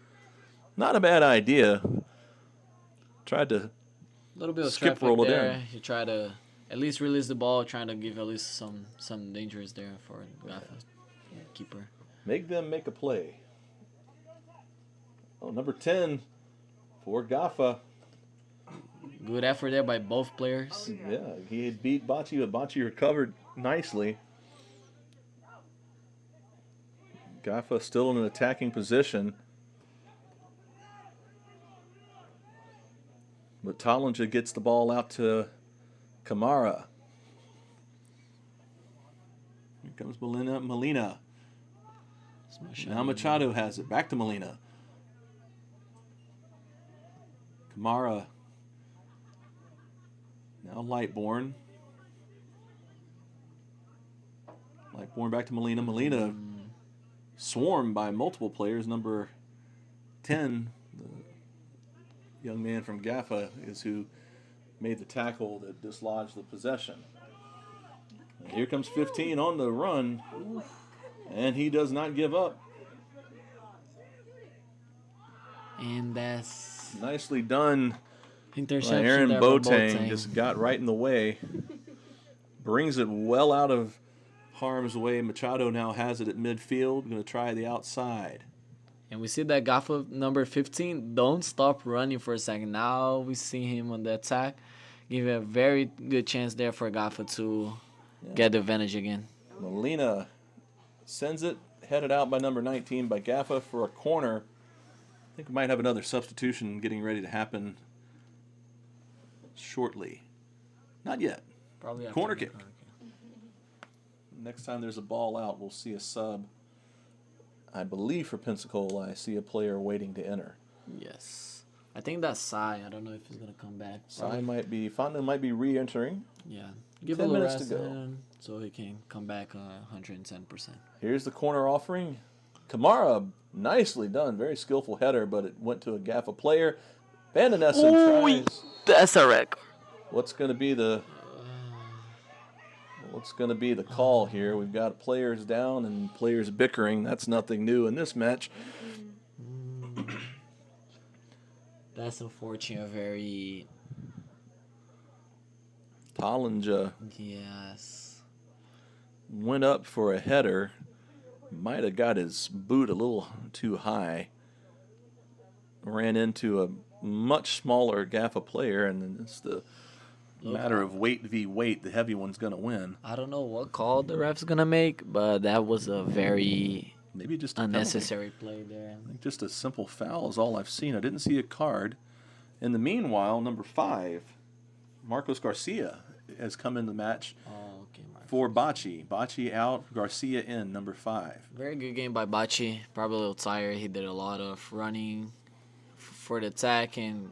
[SPEAKER 1] Not a bad idea. Tried to
[SPEAKER 2] little bit of
[SPEAKER 1] skip
[SPEAKER 2] traffic
[SPEAKER 1] roll it
[SPEAKER 2] there.
[SPEAKER 1] in.
[SPEAKER 2] You try to at least release the ball, trying to give at least some dangers there for Gaffa keeper.
[SPEAKER 1] Make them make a play. Oh, number 10 for Gaffa.
[SPEAKER 2] Good effort there by both players.
[SPEAKER 1] Yeah, he had beat Bocce, but Bocce recovered nicely. Gaffa still in an attacking position. But Tollinger gets the ball out to Kamara. Here comes Molina. Now Machado has it. Back to Molina. Kamara. Now Lightborn. Lightborn back to Molina. Molina swarmed by multiple players. Number 10, the young man from Gaffa, is who made the tackle that dislodged the possession. And here comes 15 on the run, and he does not give up.
[SPEAKER 2] And that's
[SPEAKER 1] Nicely done.
[SPEAKER 2] interception.
[SPEAKER 1] Aaron
[SPEAKER 2] there by
[SPEAKER 1] Boateng just got right in the way. Brings it well out of harm's way. Machado now has it at midfield. Going to try the outside.
[SPEAKER 2] And we see that Gaffa number 15 don't stop running for a second. Now we see him on the attack. Give a very good chance there for Gaffa to get the advantage again.
[SPEAKER 1] Molina sends it, headed out by number 19 by Gaffa for a corner. I think we might have another substitution getting ready to happen shortly. Not yet.
[SPEAKER 2] Probably after
[SPEAKER 1] Corner
[SPEAKER 2] the
[SPEAKER 1] kick. Next time there's a ball out, we'll see a sub. I believe for Pensacola, I see a player waiting to enter.
[SPEAKER 2] Yes. I think that's Sai. I don't know if he's going to come back.
[SPEAKER 1] Fonda might be re-entering.
[SPEAKER 2] Yeah. Give
[SPEAKER 1] 10
[SPEAKER 2] a little
[SPEAKER 1] minutes
[SPEAKER 2] rest
[SPEAKER 1] to go.
[SPEAKER 2] in so he can come back 110%.
[SPEAKER 1] Here's the corner offering. Kamara, nicely done. Very skillful header, but it went to a Gaffa player. Van den Essen tries.
[SPEAKER 2] That's a wreck.
[SPEAKER 1] What's going to be the call here? We've got players down and players bickering. That's nothing new in this match.
[SPEAKER 2] That's unfortunate. Very.
[SPEAKER 1] Tollinger
[SPEAKER 2] Yes.
[SPEAKER 1] went up for a header. Might have got his boot a little too high. Ran into a much smaller Gaffa player, and then it's the matter of weight v. weight. The heavy one's going to win.
[SPEAKER 2] I don't know what call the ref's going to make, but that was a very
[SPEAKER 1] Maybe just a
[SPEAKER 2] unnecessary play there.
[SPEAKER 1] I think just a simple foul is all I've seen. I didn't see a card. In the meanwhile, number 5, Marcos Garcia, has come in the match
[SPEAKER 2] Oh, okay, Mark.
[SPEAKER 1] for Bocce. Bocce out, Garcia in, number 5.
[SPEAKER 2] Very good game by Bocce. Probably a little tired. He did a lot of running for the attack and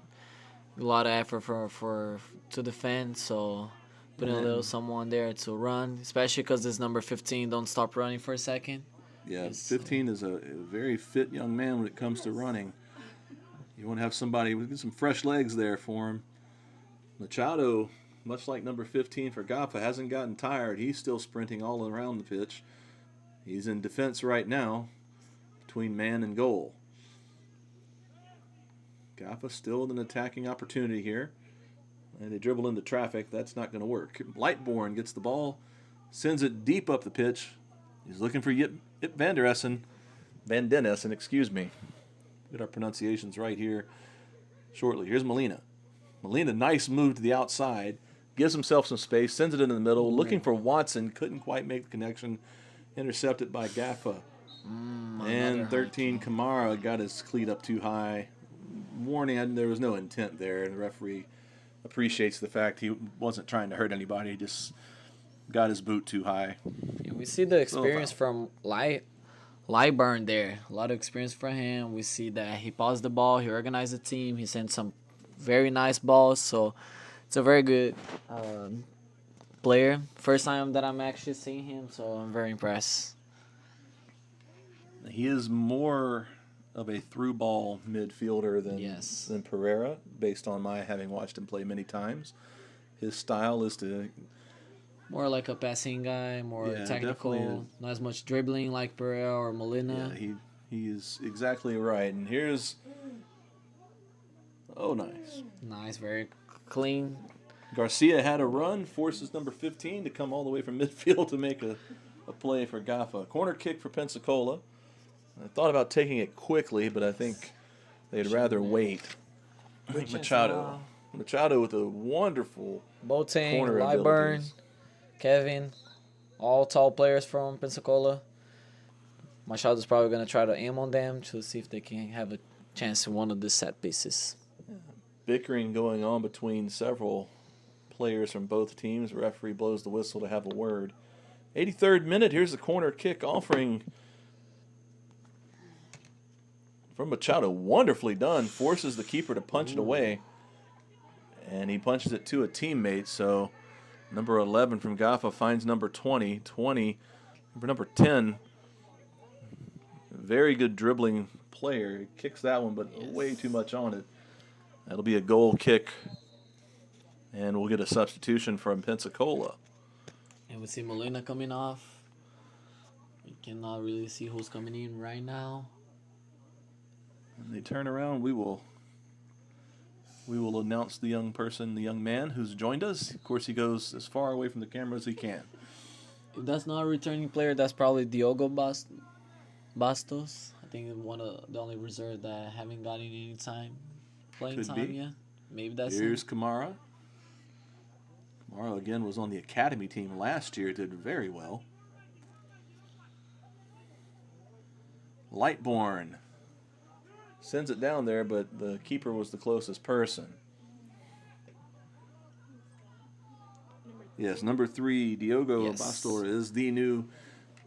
[SPEAKER 2] a lot of effort for to defend. So putting a little someone there to run, especially because this number 15 don't stop running for a second.
[SPEAKER 1] Yeah, 15 is a very fit young man when it comes to running. You want to have somebody with some fresh legs there for him. Machado, much like number 15 for Gaffa, hasn't gotten tired. He's still sprinting all around the pitch. He's in defense right now between man and goal. Gaffa still with an attacking opportunity here. And they dribble into traffic. That's not going to work. Lightborn gets the ball, sends it deep up the pitch. He's looking for Yip Van den Essen, excuse me. Get our pronunciations right here shortly. Here's Molina. Molina, nice move to the outside. Gives himself some space, sends it into the middle. Looking for Watson, couldn't quite make the connection. Intercepted by Gaffa. And 13, Kamara got his cleat up too high. Warning, there was no intent there. The referee appreciates the fact he wasn't trying to hurt anybody. He just got his boot too high.
[SPEAKER 2] And we see the experience from Lightburn there. A lot of experience for him. We see that he paused the ball. He organized the team. He sent some very nice balls. So it's a very good player. First time that I'm actually seeing him, so I'm very impressed.
[SPEAKER 1] He is more of a through ball midfielder than Pereira, based on my having watched him play many times. His style is to
[SPEAKER 2] more like a passing guy, more technical, not as much dribbling like Pereira or Molina.
[SPEAKER 1] Yeah, he is exactly right. And here's
[SPEAKER 2] Nice, very clean.
[SPEAKER 1] Garcia had a run, forces number 15 to come all the way from midfield to make a play for Gaffa. Corner kick for Pensacola. I thought about taking it quickly, but I think they'd rather wait. Machado. Machado with a wonderful
[SPEAKER 2] Boateng,
[SPEAKER 1] corner
[SPEAKER 2] Lyburn,
[SPEAKER 1] abilities.
[SPEAKER 2] Kevin, all tall players from Pensacola. Machado's probably going to try to aim on them to see if they can have a chance in one of the set pieces.
[SPEAKER 1] Bickering going on between several players from both teams. The referee blows the whistle to have a word. 83rd minute. Here's the corner kick offering from Machado. Wonderfully done. Forces the keeper to punch it away. And he punches it to a teammate. So number 11 from Gaffa finds number 20. 20 for number 10. Very good dribbling player. He kicks that one, but way too much on it. That'll be a goal kick. And we'll get a substitution from Pensacola.
[SPEAKER 2] And we see Molina coming off. We cannot really see who's coming in right now.
[SPEAKER 1] When they turn around, we will announce the young person, the young man who's joined us. Of course, he goes as far away from the camera as he can.
[SPEAKER 2] If that's not a returning player, that's probably Diogo Bastos. I think one of the only reserve that haven't gotten any playing
[SPEAKER 1] Could
[SPEAKER 2] time
[SPEAKER 1] be.
[SPEAKER 2] yet. Maybe that's
[SPEAKER 1] Here's
[SPEAKER 2] him.
[SPEAKER 1] Kamara. Kamara, again, was on the academy team last year. Did very well. Lightborn sends it down there, but the keeper was the closest person. Yes, number 3, Diogo
[SPEAKER 2] Yes.
[SPEAKER 1] Bastor is the new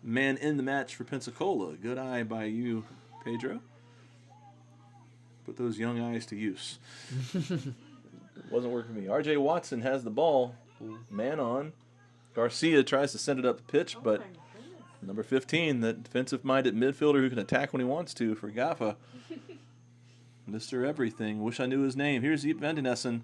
[SPEAKER 1] man in the match for Pensacola. Good eye by you, Pedro. Put those young eyes to use. Wasn't working for me. R.J. Watson has the ball. Man on. Garcia tries to send it up the pitch, but number 15, the defensive-minded midfielder who can attack when he wants to for Gaffa. Mr. Everything. Wish I knew his name. Here's Yip Vandenessen.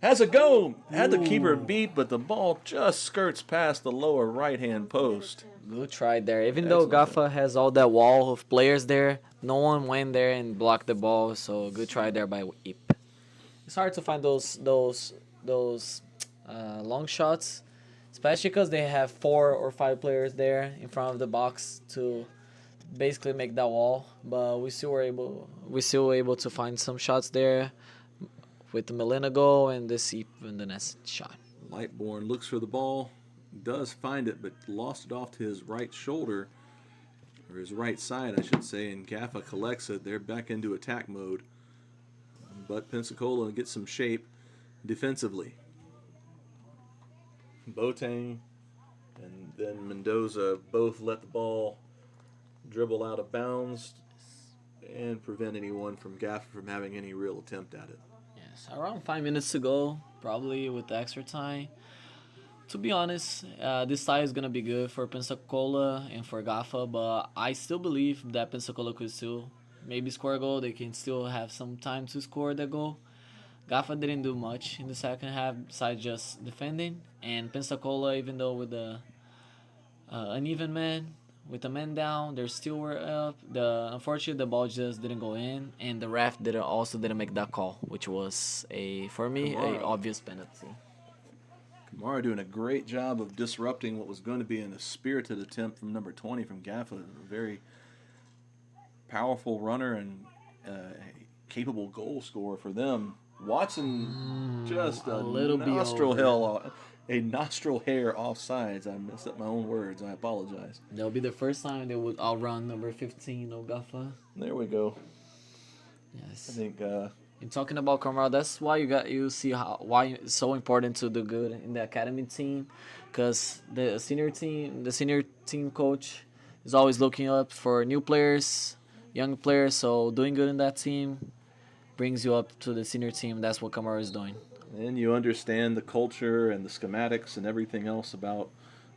[SPEAKER 1] Has a go. Had the keeper beat, but the ball just skirts past the lower right-hand post.
[SPEAKER 2] Good try there. Even though
[SPEAKER 1] Excellent.
[SPEAKER 2] Gaffa has all that wall of players there, no one went there and blocked the ball. So good try there by Ip. It's hard to find those long shots, especially because they have 4 or 5 players there in front of the box to basically make that wall. But we still were able to find some shots there with the Molina goal and the Ip and the next shot.
[SPEAKER 1] Lightborn looks for the ball, does find it, but lost it off to his right shoulder, or his right side, I should say, and Gaffa collects it. They're back into attack mode. But Pensacola gets some shape defensively. Boateng and then Mendoza both let the ball dribble out of bounds and prevent anyone from Gaffa from having any real attempt at it.
[SPEAKER 2] Yes, around 5 minutes to go, probably with the extra time. To be honest, this tie is going to be good for Pensacola and for Gaffa, but I still believe that Pensacola could still maybe score a goal. They can still have some time to score the goal. Gaffa didn't do much in the second half besides just defending, and Pensacola, even though with the uneven man, with the man down, they still were up. Unfortunately, the ball just didn't go in, and the ref didn't make that call, which was for me a obvious penalty.
[SPEAKER 1] Kamara doing a great job of disrupting what was going to be a spirited attempt from number 20 from Gaffa. A very powerful runner and capable goal scorer for them. Watson just a
[SPEAKER 2] little bit
[SPEAKER 1] nostril
[SPEAKER 2] over.
[SPEAKER 1] nostril hair offsides. I messed up my own words. I apologize.
[SPEAKER 2] That'll be the first time they would outrun number 15 of Gaffa.
[SPEAKER 1] There we go.
[SPEAKER 2] Yes.
[SPEAKER 1] I think
[SPEAKER 2] And talking about Kamara, that's why you see why it's so important to do good in the academy team, because the senior team coach is always looking up for new players, young players. So doing good in that team brings you up to the senior team. That's what Kamara is doing.
[SPEAKER 1] and you understand the culture and the schematics and everything else about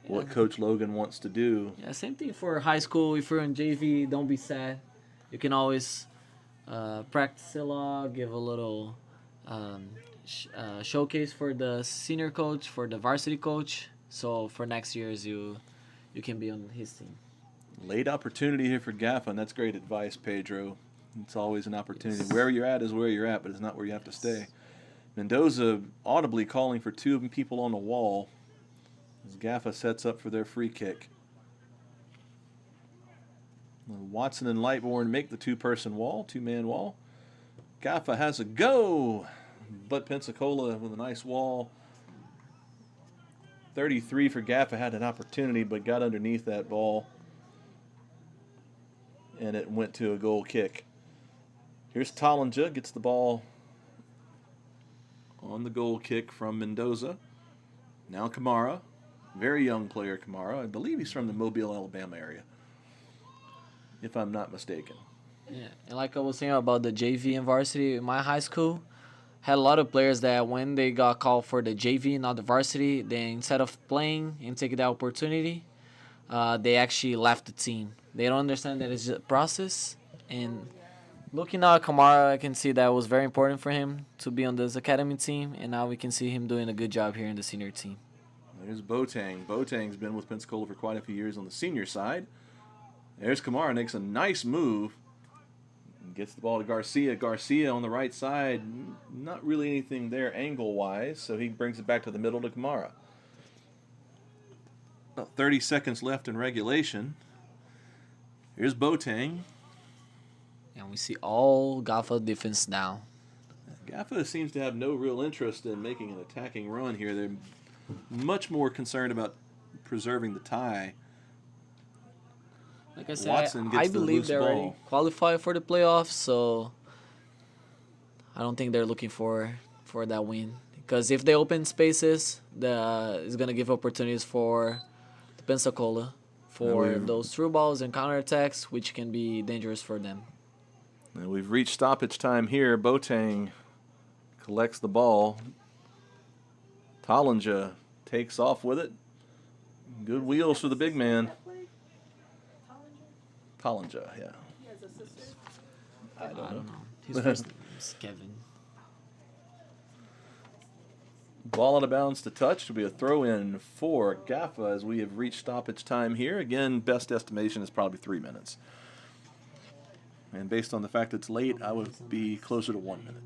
[SPEAKER 1] what Coach Logan wants to do.
[SPEAKER 2] Yeah, same thing for high school. If you're in JV, don't be sad. You can always practice a lot, give a little showcase for the senior coach, for the varsity coach. So for next year's, you can be on his team.
[SPEAKER 1] Late opportunity here for Gaffa, and that's great advice, Pedro. It's always an opportunity. Where you're at is where you're at, but it's not where you have to stay. Mendoza audibly calling for 2 people on the wall as Gaffa sets up for their free kick. Watson and Lightborn make the 2-man wall. Gaffa has a go, but Pensacola with a nice wall. 33 for Gaffa had an opportunity, but got underneath that ball, and it went to a goal kick. Here's Tollinger, gets the ball on the goal kick from Mendoza. Now Kamara, very young player Kamara. I believe he's from the Mobile, Alabama area, if I'm not mistaken.
[SPEAKER 2] Yeah, and like I was saying about the JV and varsity, my high school had a lot of players that when they got called for the JV, not the varsity, then instead of playing and taking the opportunity, they actually left the team. They don't understand that it's just a process. And looking at Kamara, I can see that was very important for him to be on this academy team, and now we can see him doing a good job here in the senior team.
[SPEAKER 1] There's Boateng. Boateng's been with Pensacola for quite a few years on the senior side. There's Kamara, makes a nice move. Gets the ball to Garcia. Garcia on the right side. Not really anything there angle-wise, so he brings it back to the middle to Kamara. About 30 seconds left in regulation. Here's Boateng.
[SPEAKER 2] And we see all Gaffa defense down.
[SPEAKER 1] Gaffa seems to have no real interest in making an attacking run here. They're much more concerned about preserving the tie.
[SPEAKER 2] Like I said,
[SPEAKER 1] Watson gets
[SPEAKER 2] I
[SPEAKER 1] the
[SPEAKER 2] believe
[SPEAKER 1] loose
[SPEAKER 2] they already
[SPEAKER 1] ball.
[SPEAKER 2] qualified for the playoffs, so I don't think they're looking for that win. Because if they open spaces, it's going to give opportunities for the Pensacola for those through balls and counterattacks, which can be dangerous for them.
[SPEAKER 1] And we've reached stoppage time here. Boateng collects the ball. Tollinger takes off with it. Good wheels for the big man. Tollinger, yeah.
[SPEAKER 3] He has a sister.
[SPEAKER 2] I don't know. His first name is Kevin.
[SPEAKER 1] Ball out of bounds to touch. It'll be a throw-in for Gaffa as we have reached stoppage time here. Again, best estimation is probably 3 minutes. And based on the fact it's late, I would be closer to 1 minute.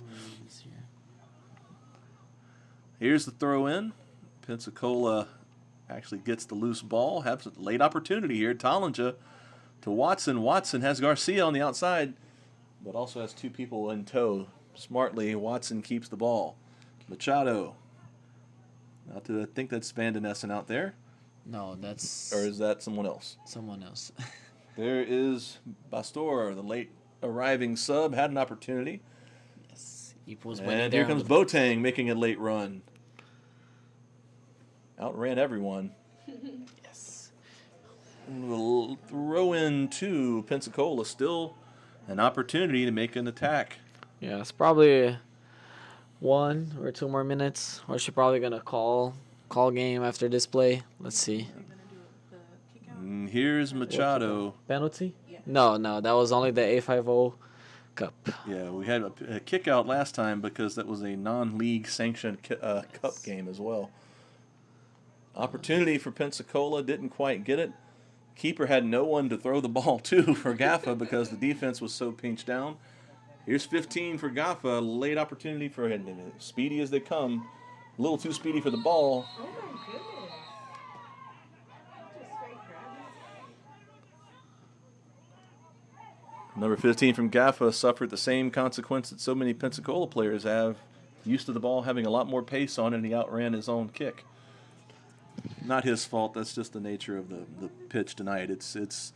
[SPEAKER 1] Here's the throw-in. Pensacola actually gets the loose ball. Has a late opportunity here. Tollinger to Watson. Watson has Garcia on the outside, but also has two people in tow. Smartly, Watson keeps the ball. Machado. I think that's Van Den Essen out there.
[SPEAKER 2] No, that's...
[SPEAKER 1] Or is that someone else?
[SPEAKER 2] Someone else.
[SPEAKER 1] There is Bastor, the late arriving sub, had an opportunity.
[SPEAKER 2] Yes, he was waiting
[SPEAKER 1] And
[SPEAKER 2] there
[SPEAKER 1] here comes Boateng making a late run. Outran everyone.
[SPEAKER 2] Yes.
[SPEAKER 1] We'll throw in to Pensacola. Still an opportunity to make an attack.
[SPEAKER 2] Yeah, it's probably 1 or 2 more minutes, or she's probably gonna call game after this play. Let's see.
[SPEAKER 3] Are you gonna do the kick out?
[SPEAKER 1] And here's Machado.
[SPEAKER 2] Penalty?
[SPEAKER 3] Yeah.
[SPEAKER 2] No, that was only the A50 Cup.
[SPEAKER 1] Yeah, we had a kick out last time because that was a non-league sanctioned cup game as well. Opportunity for Pensacola, didn't quite get it. Keeper had no one to throw the ball to for Gaffa because the defense was so pinched down. Here's 15 for Gaffa, late opportunity for him. Speedy as they come, a little too speedy for the ball.
[SPEAKER 3] Oh my goodness. Just straight grabbing.
[SPEAKER 1] Number 15 from Gaffa suffered the same consequence that so many Pensacola players have. Used to the ball having a lot more pace on it, and he outran his own kick. Not his fault. That's just the nature of the pitch tonight. It's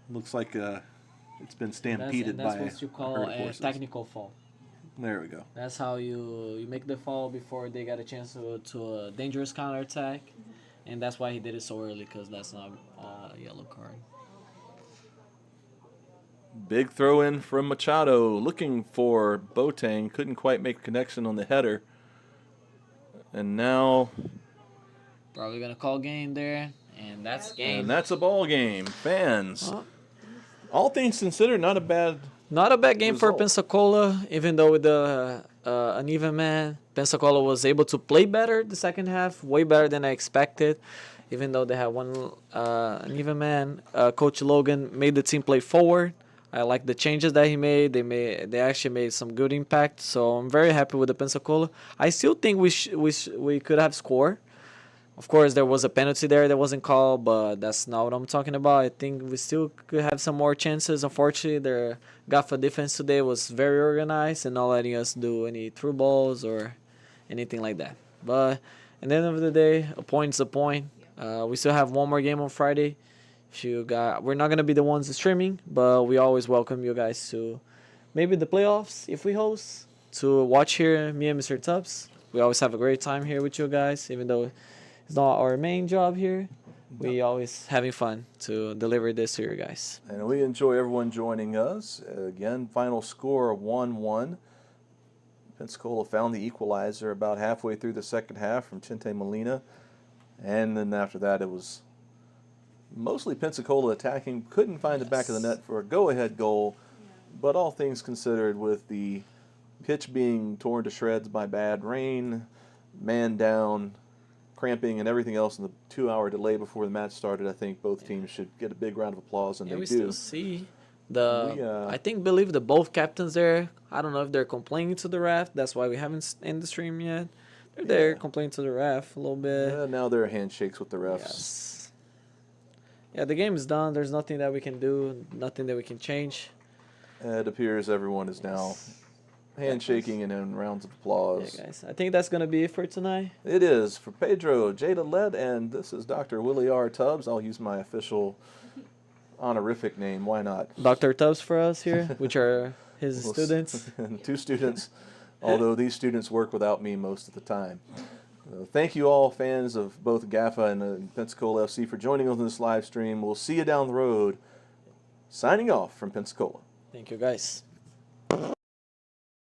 [SPEAKER 1] looks like it's been stampeded
[SPEAKER 2] That's
[SPEAKER 1] by
[SPEAKER 2] what you call
[SPEAKER 1] herd of
[SPEAKER 2] a
[SPEAKER 1] horses.
[SPEAKER 2] technical fall.
[SPEAKER 1] There we go.
[SPEAKER 2] That's how you make the fall before they got a chance to a dangerous counterattack. And that's why he did it so early, because that's not a yellow card.
[SPEAKER 1] Big throw in from Machado, looking for Boateng. Couldn't quite make a connection on the header. And now...
[SPEAKER 2] Probably going to call game there. And that's game.
[SPEAKER 1] And that's a ball game. Fans. All things considered, not a bad...
[SPEAKER 2] Not a bad game for
[SPEAKER 1] result.
[SPEAKER 2] Pensacola, even though with the uneven man, Pensacola was able to play better the second half, way better than I expected. Even though they had one uneven man, Coach Logan made the team play forward. I like the changes that he made. They actually made some good impact. So I'm very happy with the Pensacola. I still think we could have scored Of course, there was a penalty there that wasn't called, but that's not what I'm talking about. I think we still could have some more chances. Unfortunately, their Gaffa defense today was very organized and not letting us do any through balls or anything like that. But at the end of the day, a point is a point. We still have one more game on Friday. We're not gonna be the ones streaming, but we always welcome you guys to maybe the playoffs if we host to watch here. Me and Mr. Tubbs. We always have a great time here with you guys, even though it's not our main job here. We always having fun to deliver this to you guys.
[SPEAKER 1] And we enjoy everyone joining us. Again, final score 1-1. Pensacola found the equalizer about halfway through the second half from Chente Molina. And then after that, it was mostly Pensacola attacking. Couldn't find the back of the net for a go-ahead goal. But all things considered, with the pitch being torn to shreds by bad rain, man down, cramping, and everything else in the 2-hour delay before the match started, I think both teams should get a big round of applause, and they
[SPEAKER 2] we
[SPEAKER 1] do.
[SPEAKER 2] still see believe the both captains there. I don't know if they're complaining to the ref. That's why we haven't ended the stream yet. They're there complaining to the ref a little bit.
[SPEAKER 1] Yeah, now there are handshakes with the refs.
[SPEAKER 2] Yes. Yeah, the game is done. There's nothing that we can do, nothing that we can change.
[SPEAKER 1] It appears everyone is now handshaking and in rounds of applause.
[SPEAKER 2] Yeah, guys. I think that's going to be it for tonight.
[SPEAKER 1] It is. For Pedro, Jada Led, and this is Dr. Willie R. Tubbs. I'll use my official honorific name. Why not?
[SPEAKER 2] Dr. Tubbs for us here, which are his students.
[SPEAKER 1] And 2 students, although these students work without me most of the time. Thank you all, fans of both Gaffa and Pensacola FC, for joining us on this live stream. We'll see you down the road. Signing off from Pensacola.
[SPEAKER 2] Thank you, guys.